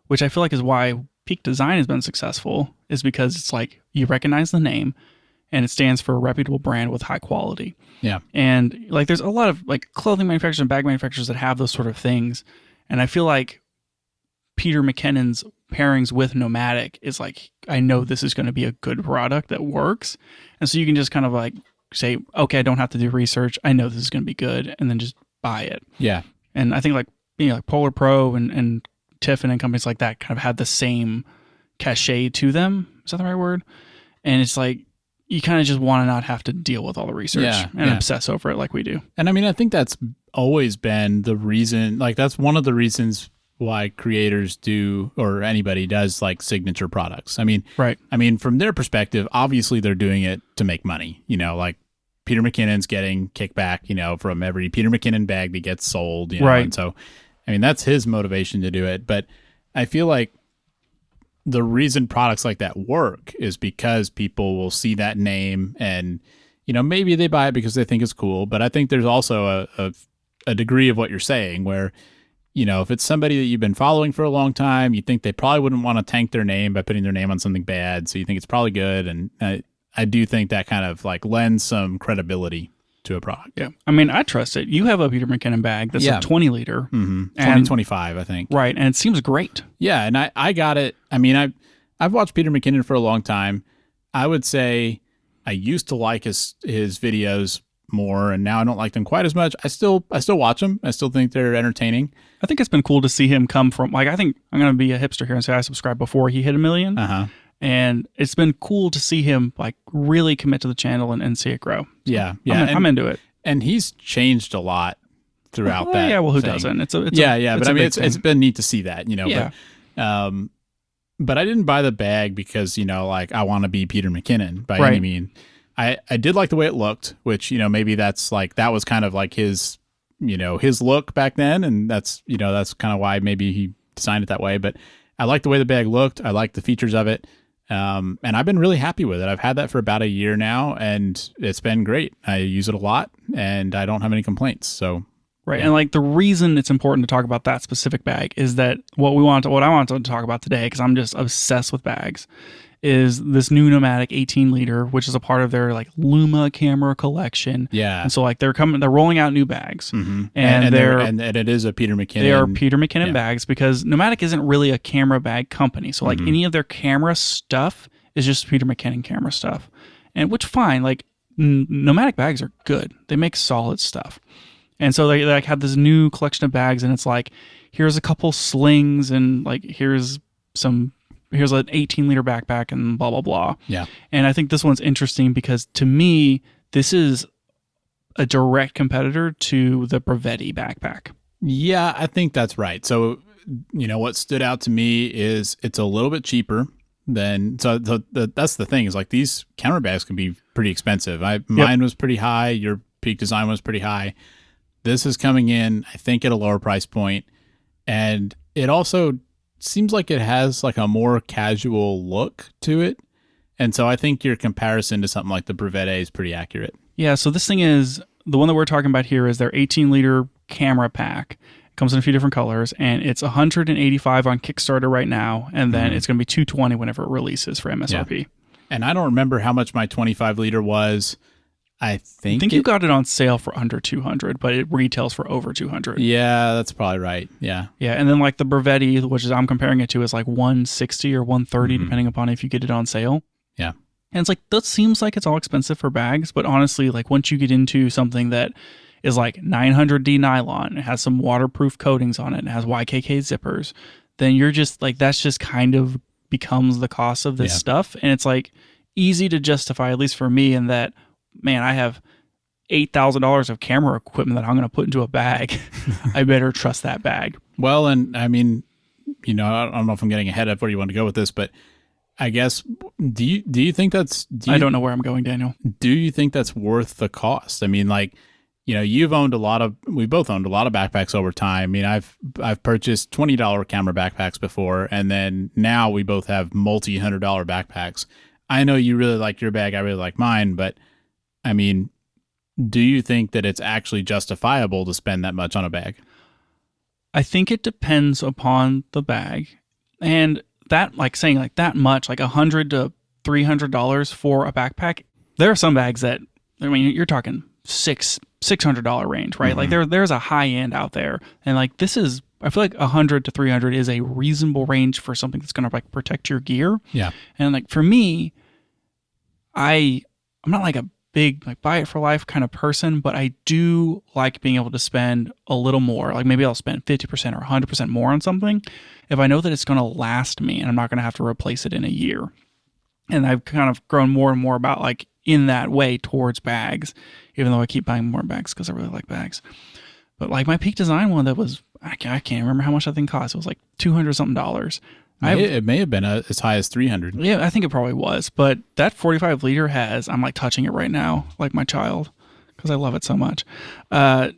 which I feel like is why Peak Design has been successful, is because it's like you recognize the name and it stands for a reputable brand with high quality. Yeah. And like there's a lot of like clothing manufacturers and bag manufacturers that have those sort of things, and I feel like Peter McKinnon's pairings with Nomatic is like, I know this is going to be a good product that works. And so you can just kind of like say, okay, I don't have to do research. I know this is going to be good, and then just buy it. Yeah. And I think like, like Polar Pro and Tiffin and companies like that kind of had the same cachet to them. Is that the right word? And it's like, you kind of just want to not have to deal with all the research and obsess over it like we do. And I mean, I think that's always been the reason, like that's one of the reasons why creators do, or anybody does, like signature products. I mean, right. I mean, from their perspective, obviously they're doing it to make money, like Peter McKinnon's getting kickback, from every Peter McKinnon bag that gets sold, right. And so, I mean, that's his motivation to do it. But I feel like the reason products like that work is because people will see that name and, maybe they buy it because they think it's cool. But I think there's also a degree of what you're saying where, if it's somebody that you've been following for a long time, you think they probably wouldn't want to tank their name by putting their name on something bad. So you think it's probably good. And I do think that kind of like lends some credibility to a product. Yeah. I mean, I trust it. You have a Peter McKinnon bag that's a 20 liter. Mm-hmm. 2025, I think. Right. And it seems great. Yeah. And I got it. I mean, I've watched Peter McKinnon for a long time. I would say I used to like his videos more, and now I don't like them quite as much. I still watch them. I still think they're entertaining. I think it's been cool to see him come from, like, I think I'm going to be a hipster here and say I subscribed before he hit 1 million. And it's been cool to see him like really commit to the channel and see it grow. So yeah. I'm into it. And he's changed a lot throughout that. Yeah, well, who thing. doesn't? It's but I mean, it's been neat to see that, Yeah. But I didn't buy the bag because, like I want to be Peter McKinnon by Right. any means. I did like the way it looked, which, maybe that's like, that was kind of like his look back then. And that's kind of why maybe he designed it that way. But I like the way the bag looked. I like the features of it. And I've been really happy with it. I've had that for about a year now, and it's been great. I use it a lot, and I don't have any complaints. So Right. Yeah. And like the reason it's important to talk about that specific bag is that what I want to talk about today, because I'm just obsessed with bags, is this new Nomatic 18 liter, which is a part of their like Luma camera collection. Yeah. And so like they're rolling out new bags. Mm-hmm. And and it is a Peter McKinnon. They are Peter McKinnon yeah. bags because Nomatic isn't really a camera bag company. So like any of their camera stuff is just Peter McKinnon camera stuff. And which fine, like Nomatic bags are good. They make solid stuff. And so they like have this new collection of bags, and it's like, here's a couple slings, and like here's an 18-liter backpack, and blah blah blah. Yeah. And I think this one's interesting because to me, this is a direct competitor to the Brevetti backpack. Yeah, I think that's right. So, what stood out to me is it's a little bit cheaper than. That's the thing is like these camera bags can be pretty expensive. Mine was pretty high. Your Peak Design was pretty high. This is coming in, I think, at a lower price point, and it also seems like it has like a more casual look to it. And so I think your comparison to something like the Brevetti is pretty accurate. Yeah, so this thing is, the one that we're talking about here is their 18-liter camera pack. It comes in a few different colors, and it's $185 on Kickstarter right now, and then it's going to be $220 whenever it releases for MSRP. Yeah. And I don't remember how much my 25-liter was. I think you got it on sale for under $200, but it retails for over $200. Yeah, that's probably right. Yeah. Yeah, and then like the Brevetti, which is I'm comparing it to, is like $160 or $130 depending upon if you get it on sale. Yeah. And it's like, that seems like it's all expensive for bags, but honestly, like once you get into something that is like 900D nylon, it has some waterproof coatings on it, it has YKK zippers, then you're just like, that's just kind of becomes the cost of this stuff. And it's like easy to justify, at least for me, in that, man, I have $8,000 of camera equipment that I'm going to put into a bag. I better trust that bag. Well, and I mean, I don't know if I'm getting ahead of where you want to go with this, but I guess, do you think that's... I don't know where I'm going, Daniel. Do you think that's worth the cost? I mean, like, we've owned we both owned a lot of backpacks over time. I mean, I've purchased $20 camera backpacks before, and then now we both have multi-$100 backpacks. I know you really like your bag, I really like mine, but I mean, do you think that it's actually justifiable to spend that much on a bag? I think it depends upon the bag, and that, like saying like that much, like $100 to $300 for a backpack. There are some bags that, I mean, you're talking $600 range, right? Like there's a high end out there, and like this is, I feel like $100 to $300 is a reasonable range for something that's going to like protect your gear. Yeah, and like for me, I'm not like a big like buy it for life kind of person, but I do like being able to spend a little more. Like maybe I'll spend 50% or 100% more on something if I know that it's going to last me and I'm not going to have to replace it in a year. And I've kind of grown more and more about like in that way towards bags, even though I keep buying more bags because I really like bags. But like my Peak Design one that was, I can't remember how much that thing cost. It was like $200 something. It may have been as high as 300. Yeah, I think it probably was. But that 45 liter I'm like touching it right now, like my child, because I love it so much. I've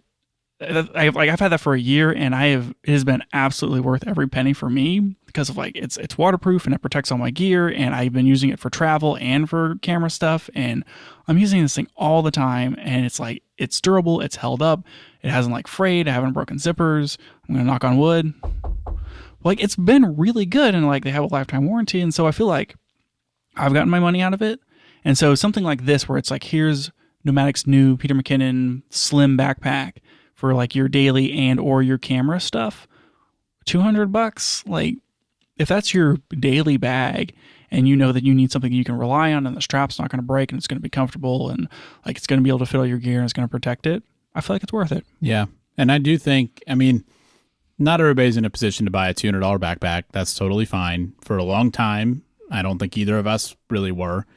had that for a year, and it has been absolutely worth every penny for me because of like it's waterproof and it protects all my gear, and I've been using it for travel and for camera stuff, and I'm using this thing all the time, and it's like it's durable, it's held up, it hasn't like frayed, I haven't broken zippers. I'm gonna knock on wood. Like it's been really good, and like they have a lifetime warranty, and so I feel like I've gotten my money out of it. And so something like this, where it's like here's Nomatic's new Peter McKinnon slim backpack for like your daily and or your camera stuff, $200. Like if that's your daily bag, and you know that you need something you can rely on, and the strap's not going to break, and it's going to be comfortable, and like it's going to be able to fit all your gear, and it's going to protect it, I feel like it's worth it. Yeah, and I do think, I mean, not everybody's in a position to buy a $200 backpack. That's totally fine. For a long time, I don't think either of us really were.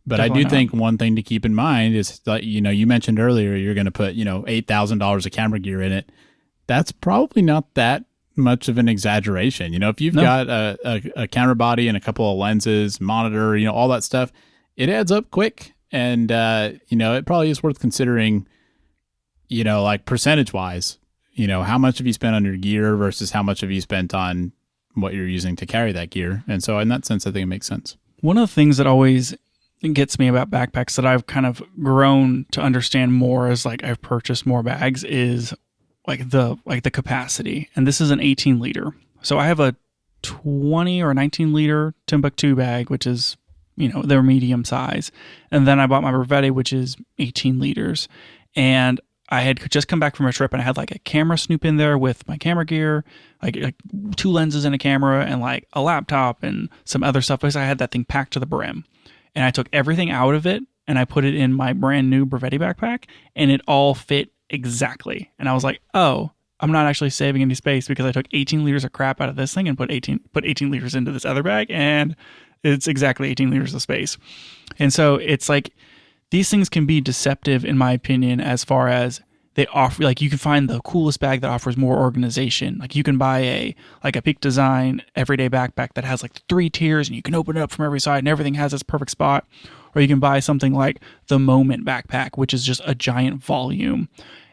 But definitely I do think one thing to keep in mind is that, you mentioned earlier you're going to put, $8,000 of camera gear in it. That's probably not that much of an exaggeration. If you've got a camera body and a couple of lenses, monitor, all that stuff, it adds up quick. And, it probably is worth considering, like percentage-wise. How much have you spent on your gear versus how much have you spent on what you're using to carry that gear? And so in that sense, I think it makes sense. One of the things that always gets me about backpacks that I've kind of grown to understand more as like I've purchased more bags is the capacity, and this is an 18 liter. So I have a 20 or 19 liter Timbuktu bag, which is, they're medium size. And then I bought my Brevette, which is 18 liters. And I had just come back from a trip and I had like a camera snoop in there with my camera gear, like 2 lenses and a camera and like a laptop and some other stuff, because I had that thing packed to the brim. And I took everything out of it and I put it in my brand new Brevette backpack, and it all fit exactly. And I was like, oh, I'm not actually saving any space because I took 18 liters of crap out of this thing and put 18 liters into this other bag, and it's exactly 18 liters of space. And so it's like, these things can be deceptive in my opinion, as far as they offer, like you can find the coolest bag that offers more organization. Like you can buy a Peak Design everyday backpack that has like 3 tiers and you can open it up from every side and everything has its perfect spot. Or you can buy something like the Moment backpack, which is just a giant volume.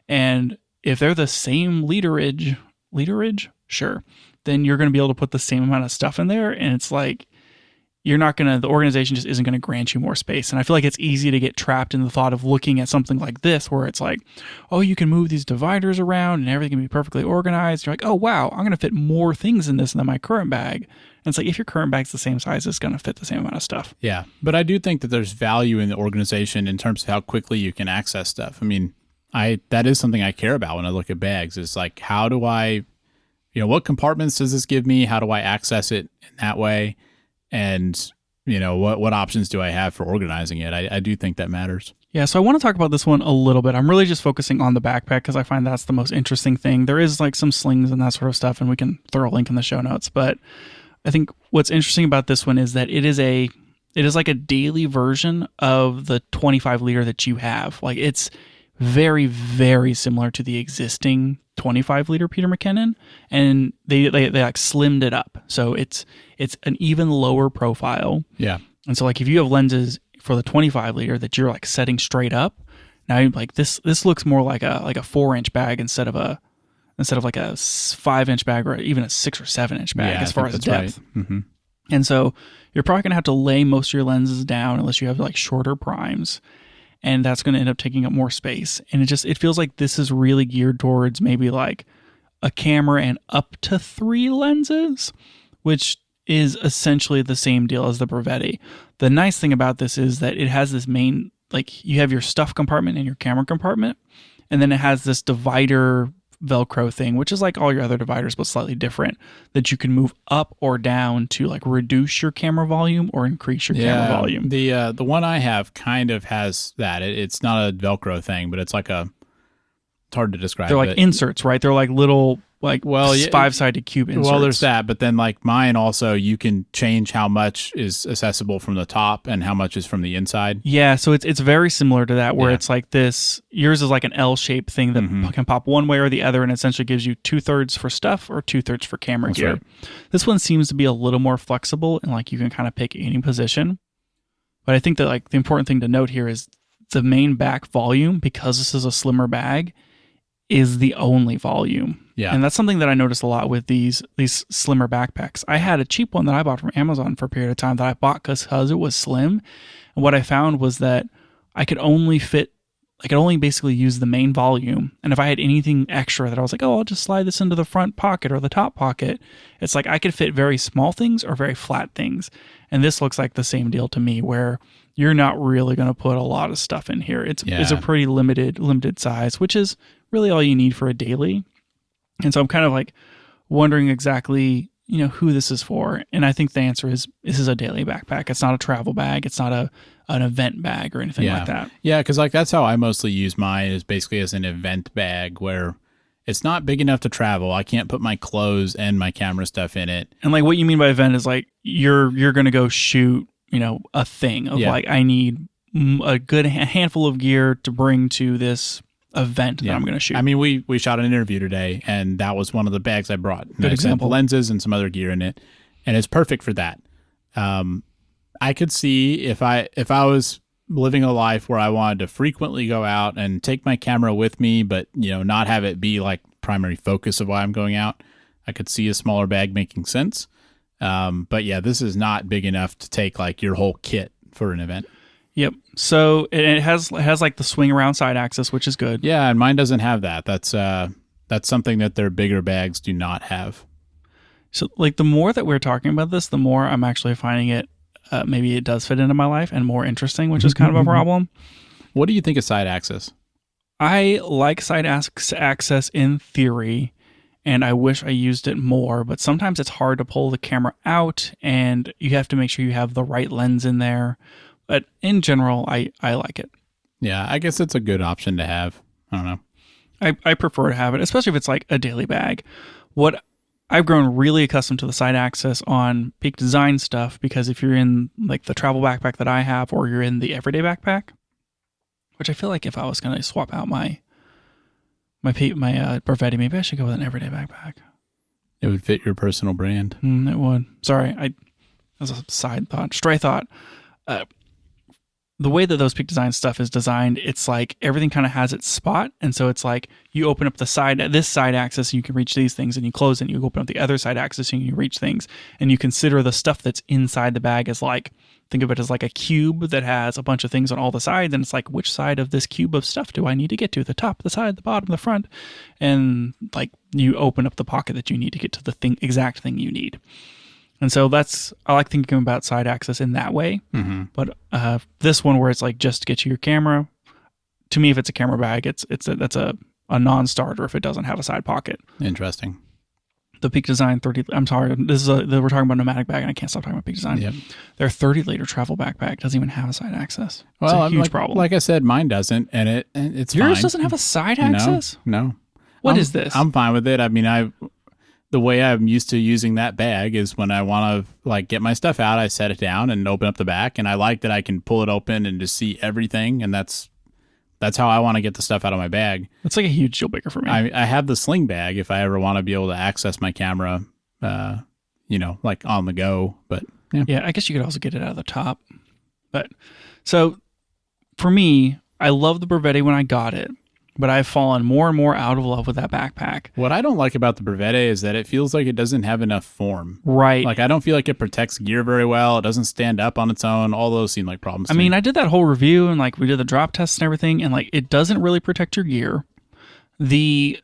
And if they're the same literage, sure, then you're going to be able to put the same amount of stuff in there. And it's like, the organization just isn't going to grant you more space. And I feel like it's easy to get trapped in the thought of looking at something like this, where it's like, oh, you can move these dividers around and everything can be perfectly organized. You're like, oh, wow, I'm going to fit more things in this than my current bag. And it's like, if your current bag's the same size, it's going to fit the same amount of stuff. Yeah. But I do think that there's value in the organization in terms of how quickly you can access stuff. I mean, that is something I care about when I look at bags, is like, how do I, what compartments does this give me? How do I access it in that way? And, what options do I have for organizing it? I do think that matters. Yeah, so I want to talk about this one a little bit. I'm really just focusing on the backpack because I find that's the most interesting thing. There is like some slings and that sort of stuff, and we can throw a link in the show notes. But I think what's interesting about this one is that it is like a daily version of the 25 liter that you have. Like it's very, very similar to the existing 25 liter Peter McKinnon, and they like slimmed it up, so it's an even lower profile. Yeah. And so like if you have lenses for the 25 liter that you're like setting straight up, now you're like this looks more like a 4-inch bag instead of like a 5-inch bag, or even a 6 or 7-inch bag, as far as depth. Right. Mm-hmm. And so you're probably gonna have to lay most of your lenses down unless you have like shorter primes. And that's going to end up taking up more space. And it feels like this is really geared towards maybe like a camera and up to 3 lenses, which is essentially the same deal as the Brevette. The nice thing about this is that it has this main, like you have your stuff compartment and your camera compartment, and then it has this divider Velcro thing, which is like all your other dividers, but slightly different, that you can move up or down to like reduce your camera volume or increase your camera volume. The one I have kind of has that. It's not a Velcro thing, but it's like it's hard to describe. They're like inserts, right? They're like little, like 5-sided cube inserts. Well, there's that, but then like mine also, you can change how much is accessible from the top and how much is from the inside. Yeah, so it's very similar to that, where it's like this. Yours is like an L-shaped thing that can pop one way or the other, and essentially gives you 2/3 for stuff or 2/3 for camera gear. Right. This one seems to be a little more flexible, and like you can kind of pick any position. But I think that like the important thing to note here is the main back volume, because this is a slimmer bag, is the only volume. Yeah. And that's something that I noticed a lot with these slimmer backpacks. I had a cheap one that I bought from Amazon for a period of time that I bought because it was slim. And what I found was that I could only basically use the main volume. And if I had anything extra that I was like, oh, I'll just slide this into the front pocket or the top pocket, it's like I could fit very small things or very flat things. And this looks like the same deal to me, where you're not really going to put a lot of stuff in here. It's a pretty limited size, which is really all you need for a daily. And so I'm kind of like wondering exactly, who this is for. And I think the answer is this is a daily backpack. It's not a travel bag. It's not an event bag or anything like that. Yeah, because like that's how I mostly use mine, is basically as an event bag, where it's not big enough to travel. I can't put my clothes and my camera stuff in it. And like what you mean by event is like you're going to go shoot, a thing of like, I need a good handful of gear to bring to this event that I'm going to shoot. I mean, we shot an interview today, and that was one of the bags I brought. Good example. Lenses and some other gear in it, and it's perfect for that. I could see if I was living a life where I wanted to frequently go out and take my camera with me, but not have it be like primary focus of why I'm going out, I could see a smaller bag making sense. But yeah, this is not big enough to take like your whole kit for an event. Yep. So it has like the swing around side axis, which is good. Yeah, and mine doesn't have that. That's That's something that their bigger bags do not have. So, like, the more that we're talking about this, the more I'm actually finding it, maybe it does fit into my life and more interesting, which is kind of a problem. What do you think of side access? I like side access in theory, and I wish I used it more, but sometimes it's hard to pull the camera out, and you have to make sure you have the right lens in there. But in general, I like it. Yeah, I guess it's a good option to have. I don't know. I prefer to have it, especially if it's like a daily bag. What I've grown really accustomed to the side access on Peak Design stuff, because if you're in like the travel backpack that I have, or you're in the everyday backpack, which I feel like if I was going to swap out my Brevetti, maybe I should go with an everyday backpack. It would fit your personal brand. It would. Sorry, as a stray thought. The way that those Peak Design stuff is designed, it's like everything kind of has its spot. And so it's like you open up this side access and you can reach these things, and you close it and you open up the other side access and you can reach things. And you consider the stuff that's inside the bag as like, think of it as like a cube that has a bunch of things on all the sides. And it's like, which side of this cube of stuff do I need to get to? The top, the side, the bottom, the front. And like you open up the pocket that you need to get to the exact thing you need. And so I like thinking about side access in that way. Mm-hmm. But this one where it's like just to get to your camera, to me, if it's a camera bag, that's a non-starter if it doesn't have a side pocket. Interesting. The Peak Design 30, I'm sorry, we're talking about Nomatic bag, and I can't stop talking about Peak Design. Yep. Their 30-liter travel backpack doesn't even have a side access. It's Well, a huge problem. Like I said, mine doesn't, and it's Yours fine. doesn't have a side access? No. What is this? I'm fine with it. I mean, the way I'm used to using that bag is when I want to like get my stuff out, I set it down and open up the back, and I like that I can pull it open and just see everything, and that's how I want to get the stuff out of my bag. It's like a huge deal breaker for me. I have the sling bag if I ever want to be able to access my camera, like on the go. But yeah, I guess you could also get it out of the top. But so for me, I love the Brevetti when I got it, but I've fallen more and more out of love with that backpack. What I don't like about the Brevetti is that it feels like it doesn't have enough form. Right. Like, I don't feel like it protects gear very well. It doesn't stand up on its own. All those seem like problems to me. I did that whole review, and like we did the drop tests and everything, and like it doesn't really protect your gear. The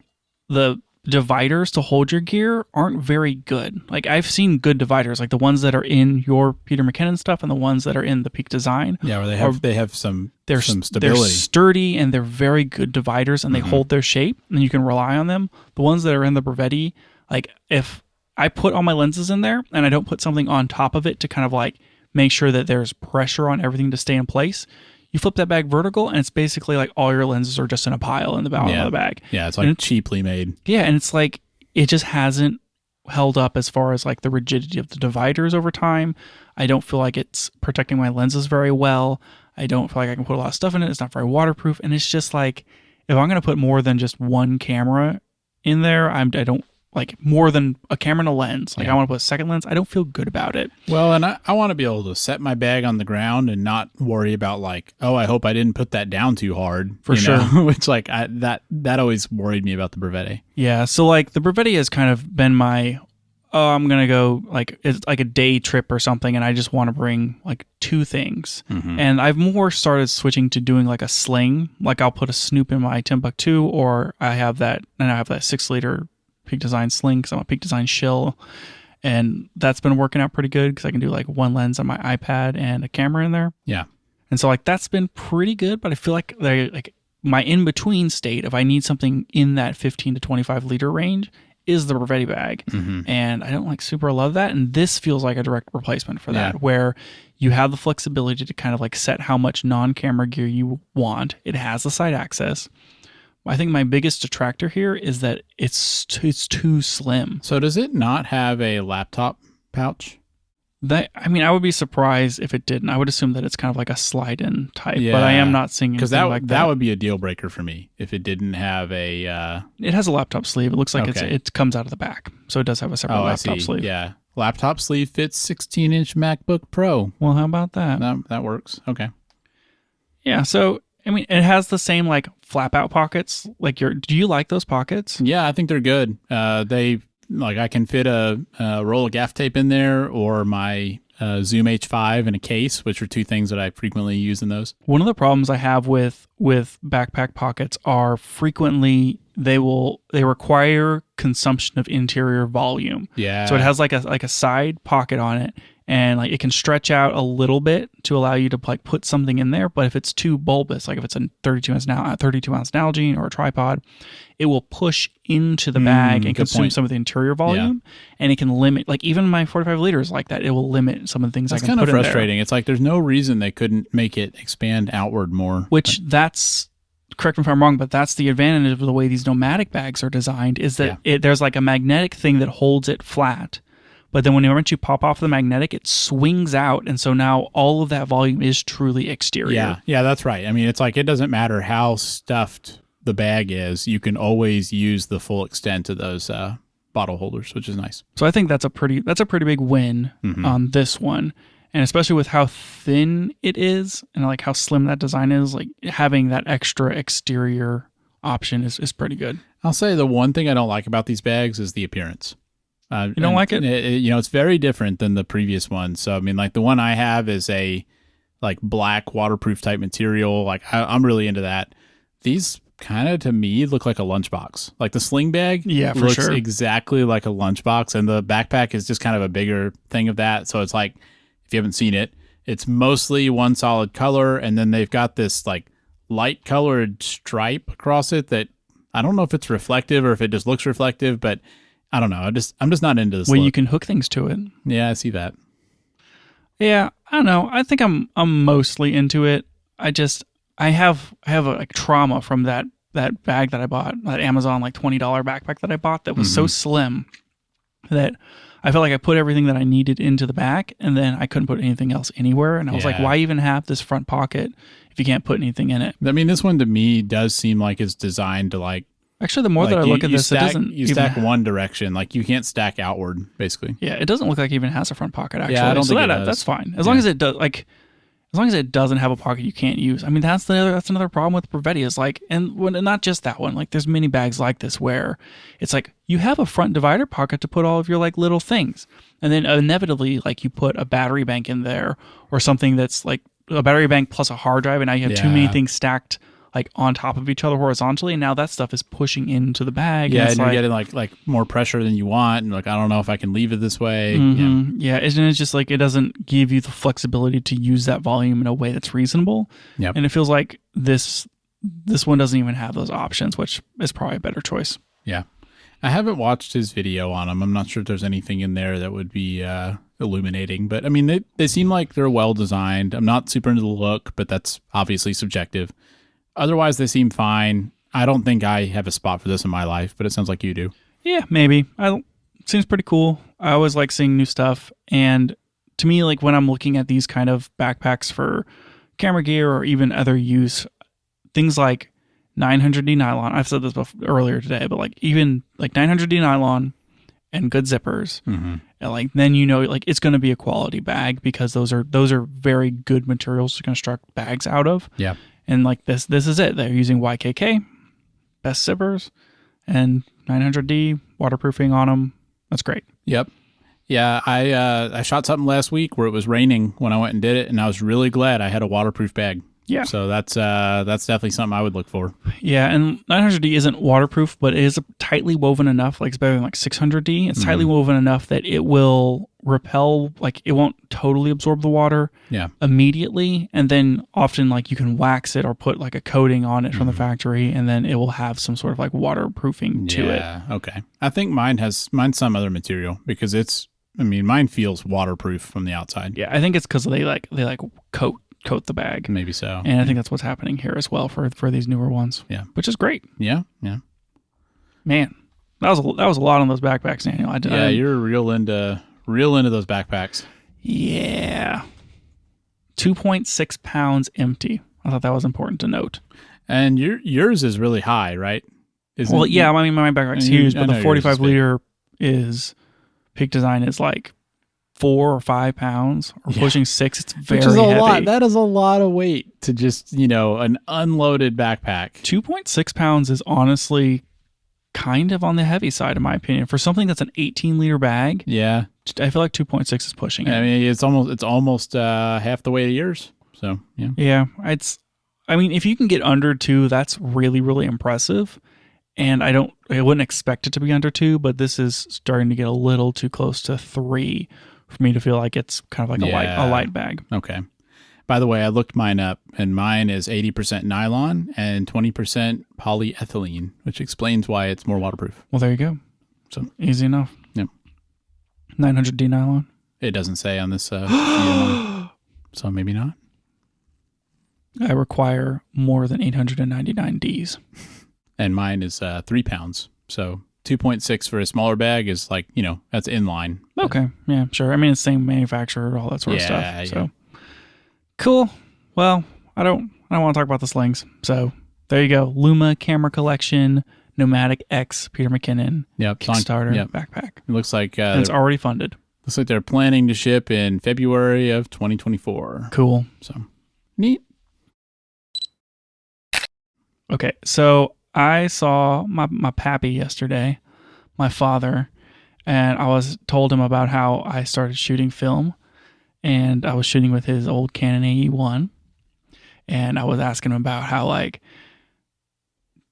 dividers to hold your gear aren't very good. Like, I've seen good dividers, like the ones that are in your Peter McKinnon stuff and the ones that are in the Peak Design. Yeah, where they have some stability. They're sturdy, and they're very good dividers, and they hold their shape, and you can rely on them. The ones that are in the Brevetti, like if I put all my lenses in there and I don't put something on top of it to kind of like make sure that there's pressure on everything to stay in place, you flip that bag vertical, and it's basically like all your lenses are just in a pile in the bottom of the bag. Yeah, it's like cheaply made. Yeah, and it's like it just hasn't held up as far as like the rigidity of the dividers over time. I don't feel like it's protecting my lenses very well. I don't feel like I can put a lot of stuff in it. It's not very waterproof, and it's just like if I'm going to put more than just one camera in there, I don't like more than a camera and a lens. Like I want to put a second lens. I don't feel good about it. Well, and I want to be able to set my bag on the ground and not worry about like, oh, I hope I didn't put that down too hard. For sure. Which like that always worried me about the Brevetti. Yeah. So like the Brevetti has kind of been my, I'm going to go like, it's like a day trip or something, and I just want to bring like two things. Mm-hmm. And I've more started switching to doing like a sling. Like I'll put a Snoop in my Timbuktu, or I have that 6-liter Peak Design sling because I'm a Peak Design shill, and that's been working out pretty good because I can do like one lens on my iPad and a camera in there. Yeah, and so like that's been pretty good. But I feel like my in between state, if I need something in that 15 to 25 liter range, is the Brevetti bag, and I don't like super love that. And this feels like a direct replacement for that, where you have the flexibility to kind of like set how much non-camera gear you want. It has the side access. I think my biggest detractor here is that it's too slim. So does it not have a laptop pouch? I would be surprised if it didn't. I would assume that it's kind of like a slide-in type, but I am not seeing anything like that. That would be a deal breaker for me if it didn't have a... It has a laptop sleeve. It looks like it comes out of the back, so it does have a separate laptop sleeve. Yeah, laptop sleeve fits 16-inch MacBook Pro. Well, how about that? That works. Okay. Yeah, so... it has the same like flap out pockets. Like do you like those pockets? Yeah, I think they're good. I can fit a roll of gaff tape in there, or my Zoom H5 and a case, which are two things that I frequently use in those. One of the problems I have with backpack pockets are frequently they require consumption of interior volume. Yeah. So it has like a side pocket on it, and like it can stretch out a little bit to allow you to like put something in there. But if it's too bulbous, like if it's a 32 ounce Nalgene or a tripod, it will push into the bag and consume some of the interior volume, and it can limit. Like even my 45 liters like that, it will limit some of the things That's I can put in there. That's kind of frustrating. It's like there's no reason they couldn't make it expand outward more. Which that's, correct me if I'm wrong, but that's the advantage of the way these Nomatic bags are designed, is that there's like a magnetic thing that holds it flat. But then when you pop off the magnetic, it swings out. And so now all of that volume is truly exterior. Yeah, that's right. I mean, it's like it doesn't matter how stuffed the bag is. You can always use the full extent of those bottle holders, which is nice. So I think that's a pretty big win on this one. And especially with how thin it is and like how slim that design is, like having that extra exterior option is pretty good. I'll say the one thing I don't like about these bags is the appearance. You don't like it? It's very different than the previous one. So, I mean, like the one I have is a like black waterproof type material. Like I'm really into that. These kind of, to me, look like a lunchbox. Like the sling bag looks exactly like a lunchbox. And the backpack is just kind of a bigger thing of that. So it's like, if you haven't seen it, it's mostly one solid color. And then they've got this like light colored stripe across it that I don't know if it's reflective or if it just looks reflective, but I don't know. I'm just not into this. Well, look. You can hook things to it. Yeah, I see that. Yeah, I don't know. I think I'm mostly into it. I have a like trauma from that bag that I bought, that Amazon like $20 backpack that I bought that was so slim that I felt like I put everything that I needed into the back, and then I couldn't put anything else anywhere. And I was like, why even have this front pocket if you can't put anything in it? I mean, this one to me does seem like it's designed to like. Actually, the more that I look at this, it doesn't. You stack one direction, like you can't stack outward, basically. Yeah, it doesn't look like it even has a front pocket. Actually, yeah, I don't think it does. That's fine as long as it does. Like, as long as it doesn't have a pocket you can't use. I mean, that's another problem with Brevetti is like, and not just that one. Like, there's many bags like this where it's like you have a front divider pocket to put all of your like little things, and then inevitably like you put a battery bank in there or something that's like a battery bank plus a hard drive, and now you have too many things stacked like on top of each other horizontally, and now that stuff is pushing into the bag. Yeah, and you're getting like more pressure than you want, and like I don't know if I can leave it this way. Yeah, it's just like it doesn't give you the flexibility to use that volume in a way that's reasonable. Yep. And it feels like this one doesn't even have those options, which is probably a better choice. Yeah, I haven't watched his video on them. I'm not sure if there's anything in there that would be illuminating, but I mean they seem like they're well designed. I'm not super into the look, but that's obviously subjective. Otherwise, they seem fine. I don't think I have a spot for this in my life, but it sounds like you do. Yeah, maybe. Seems pretty cool. I always like seeing new stuff. And to me, like when I'm looking at these kind of backpacks for camera gear or even other use, things like 900D nylon, I've said this earlier today, but like even like 900D nylon and good zippers, and like then like it's going to be a quality bag because those are very good materials to construct bags out of. Yeah. And like this is it. They're using YKK, best zippers, and 900D waterproofing on them. That's great. Yep. Yeah, I shot something last week where it was raining when I went and did it, and I was really glad I had a waterproof bag. Yeah. So that's definitely something I would look for. Yeah, and 900D isn't waterproof, but it is tightly woven enough. Like it's better than like 600D. It's tightly woven enough that it will repel. Like it won't totally absorb the water. Immediately, and then often like you can wax it or put like a coating on it from the factory, and then it will have some sort of like waterproofing to it. Yeah. Okay. I think mine's some other material because mine feels waterproof from the outside. Yeah, I think it's because they coat the bag. Maybe so. And I think that's what's happening here as well for these newer ones. Yeah. Which is great. Yeah. Man, that was a lot on those backpacks, Daniel. You're real into those backpacks. Yeah. 2.6 pounds empty. I thought that was important to note. And yours is really high, right? Well, yeah, I mean, my backpack's huge, but the 45 liter is peak design is like 4 or 5 pounds or pushing 6. It's very Which is a heavy. lot. That is a lot of weight to just, an unloaded backpack. 2.6 pounds is honestly kind of on the heavy side, in my opinion. For something that's an 18-liter bag, Yeah. I feel like 2.6 is pushing it. I mean, it's almost half the weight of yours. So, yeah. Yeah, I mean, if you can get under 2, that's really, really impressive. And I wouldn't expect it to be under 2, but this is starting to get a little too close to 3 for me to feel like it's kind of like a light bag. Okay. By the way, I looked mine up, and mine is 80% nylon and 20% polyethylene, which explains why it's more waterproof. Well, there you go. So easy enough. Yep. 900D nylon. It doesn't say on this, so maybe not. I require more than 899 Ds. And mine is 3 pounds. So 2.6 for a smaller bag is like, that's in line. Okay. Yeah, sure. I mean, it's the same manufacturer, all that sort of stuff. Yeah. So cool. Well, I don't want to talk about the slings. So there you go. Luma camera collection, Nomatic X, Peter McKinnon, Yep. Kickstarter backpack. It looks like and it's already funded. Looks like they're planning to ship in February of 2024. Cool. So neat. Okay, so I saw my pappy yesterday, my father, and I told him about how I started shooting film, and I was shooting with his old Canon AE1, and I was asking him about how, like,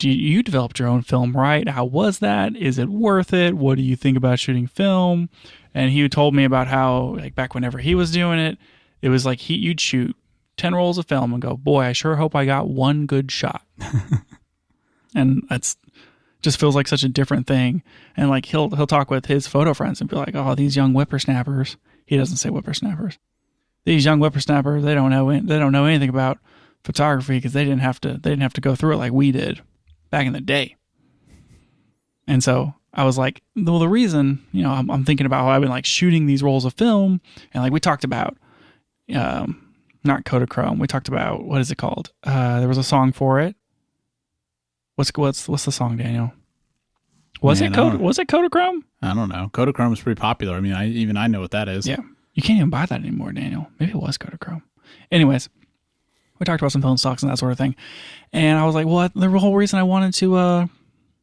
you developed your own film, right? How was that? Is it worth it? What do you think about shooting film? And he told me about how, like, back whenever he was doing it, it was like you'd shoot 10 rolls of film and go, boy, I sure hope I got one good shot. And that's just feels like such a different thing. And like he'll talk with his photo friends and be like, oh, these young whippersnappers. He doesn't say whippersnappers. These young whippersnappers, they don't know anything about photography because they didn't have to go through it like we did back in the day. And so I was like, well, the reason, I'm thinking about how I've been like shooting these rolls of film, and like we talked about, not Kodachrome. We talked about, what is it called? There was a song for it. What's the song, Daniel? Was it Kodachrome? I don't know. Kodachrome is pretty popular. I mean, I know what that is. Yeah. You can't even buy that anymore, Daniel. Maybe it was Kodachrome. Anyways, we talked about some film stocks and that sort of thing. And I was like, well, the whole reason I wanted to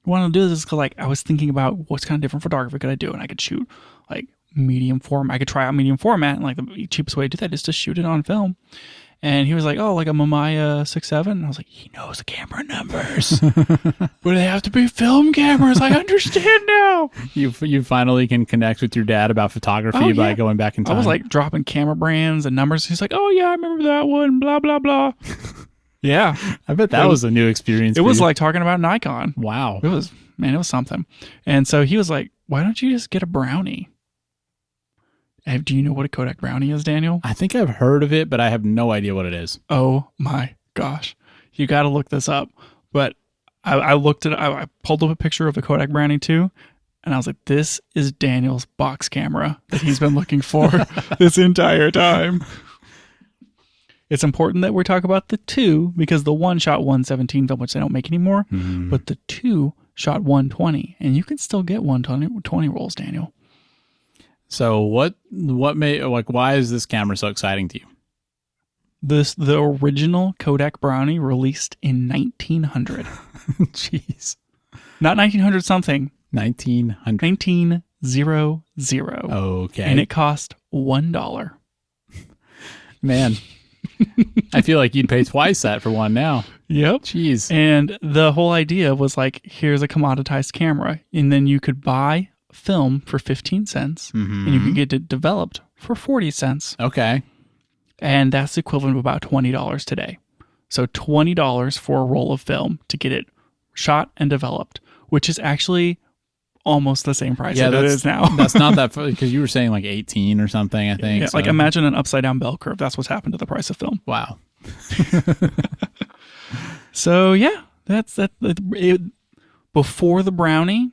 do this is because like I was thinking about what's kind of different photography could I do, and I could shoot like medium format. I could try out medium format, and like the cheapest way to do that is to shoot it on film. And he was like, oh, like a Mamiya 6.7? And I was like, he knows the camera numbers. But they have to be film cameras. I understand now. You finally can connect with your dad about photography by going back in time. I was like dropping camera brands and numbers. He's like, oh, yeah, I remember that one, blah, blah, blah. Yeah. I bet that was a new experience. It was like talking about Nikon. Wow. It was something. And so he was like, why don't you just get a Brownie? Do you know what a Kodak Brownie is, Daniel? I think I've heard of it, but I have no idea what it is. Oh my gosh. You got to look this up. But I looked at it. I pulled up a picture of the Kodak Brownie too. And I was like, this is Daniel's box camera that he's been looking for this entire time. It's important that we talk about the 2 because the 1 shot 117 film, which they don't make anymore, but the 2 shot 120, and you can still get 120 rolls, Daniel. So what why is this camera so exciting to you? The original Kodak Brownie released in 1900. Jeez. Not 1900 something. 1900. 1900. Okay. And it cost $1. Man. I feel like you'd pay twice that for one now. Yep. Jeez. And the whole idea was like, here's a commoditized camera, and then you could buy film for 15 cents and you could get it developed for 40 cents. Okay. And that's the equivalent of about $20 today. So $20 for a roll of film to get it shot and developed, which is actually almost the same price that it is now. That's not that, because you were saying like 18 or something, I think. Yeah, so. Like imagine an upside down bell curve. That's what's happened to the price of film. Wow. So yeah, that's that. Before the Brownie,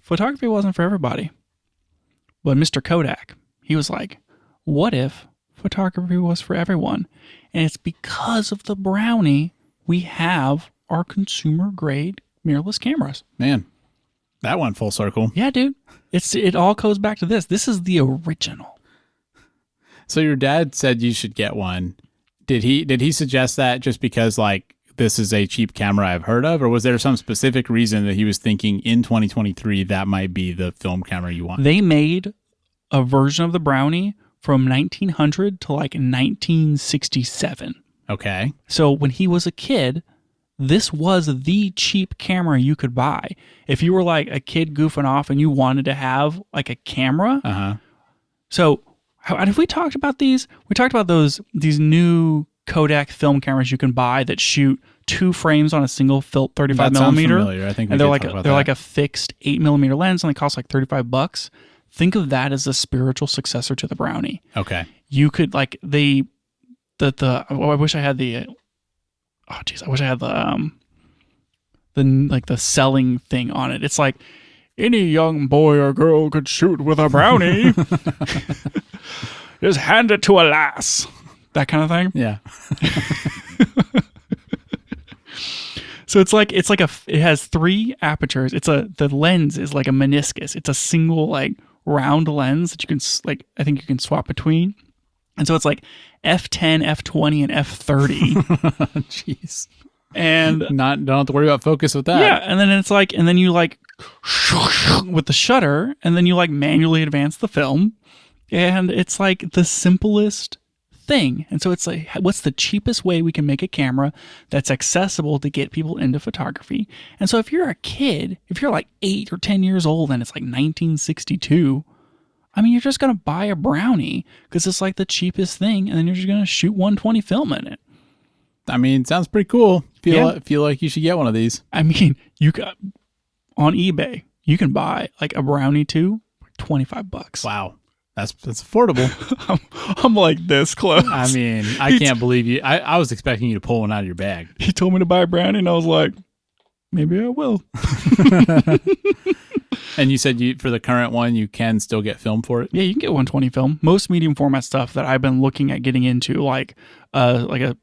photography wasn't for everybody. But Mr. Kodak, he was like, what if photography was for everyone? And it's because of the Brownie we have our consumer grade mirrorless cameras. Man, that went full circle. Yeah, dude. It all goes back to this. This is the original. So your dad said you should get one. Did he suggest that just because like this is a cheap camera I've heard of, or was there some specific reason that he was thinking in 2023 that might be the film camera you want? They made a version of the Brownie from 1900 to like 1967. Okay. So when he was a kid, this was the cheap camera you could buy. If you were like a kid goofing off and you wanted to have like a camera. Uh-huh. So have we talked about these? We talked about these new Kodak film cameras you can buy that shoot 2 frames on a single 35 that sounds millimeter. familiar. I think we and did they're like talk about they're that. like a fixed 8 millimeter lens and they cost like $35. Think of that as the spiritual successor to the Brownie. Okay. You could like I wish I had the I wish I had the selling thing on it. It's like any young boy or girl could shoot with a Brownie. Just hand it to a lass. That kind of thing. Yeah. So it has 3 apertures. The lens is like a meniscus. It's a single like round lens that you can I think you can swap between. And so it's like f10, f20, and f30. Jeez. And don't have to worry about focus with that. yeah, and then you like with the shutter, and then you like manually advance the film, and it's like the simplest thing. And so it's like, what's the cheapest way we can make a camera that's accessible to get people into photography? And so if you're a kid, if you're like 8 or 10 years old and it's like 1962, I mean, you're just going to buy a Brownie because it's like the cheapest thing, and then you're just going to shoot 120 film in it. I mean, sounds pretty cool. Feel like you should get one of these. I mean, you got on eBay, you can buy like a Brownie 2 for $25. Wow. That's affordable. I'm like this close. I mean, I can't believe you. I was expecting you to pull one out of your bag. He told me to buy a Brownie, and I was like, maybe I will. And you said for the current one, you can still get film for it? Yeah, you can get 120 film. Most medium format stuff that I've been looking at getting into, like a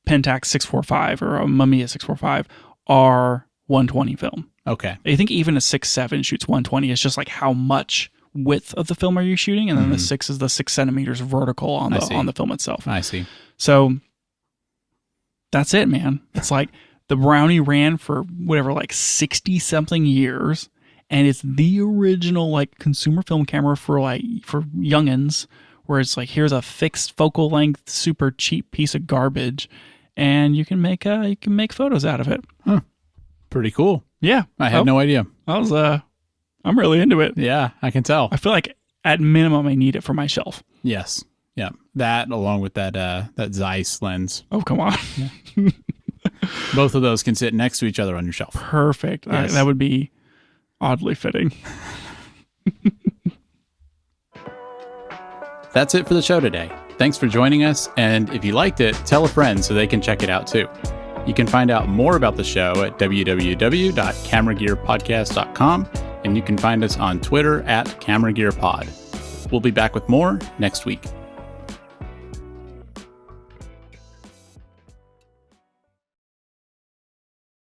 Pentax 645 or a Mamiya 645, are 120 film. Okay. I think even a 6.7 shoots 120. It's just like how much width of the film are you shooting, and then the 6 is the 6 centimeters vertical on the film itself. I see. So that's it, man. It's like the Brownie ran for whatever, like 60 something years, and it's the original like consumer film camera for youngins, where it's like, here's a fixed focal length, super cheap piece of garbage, and you can make photos out of it. Huh. Pretty cool. Yeah, I had no idea. I'm really into it. Yeah, I can tell. I feel like at minimum I need it for my shelf. Yes. Yeah. That along with that Zeiss lens. Oh, come on. Yeah. Both of those can sit next to each other on your shelf. Perfect. Yes. That would be oddly fitting. That's it for the show today. Thanks for joining us, and if you liked it, tell a friend so they can check it out too. You can find out more about the show at www.cameragearpodcast.com, and you can find us on Twitter @CameraGearPod. We'll be back with more next week.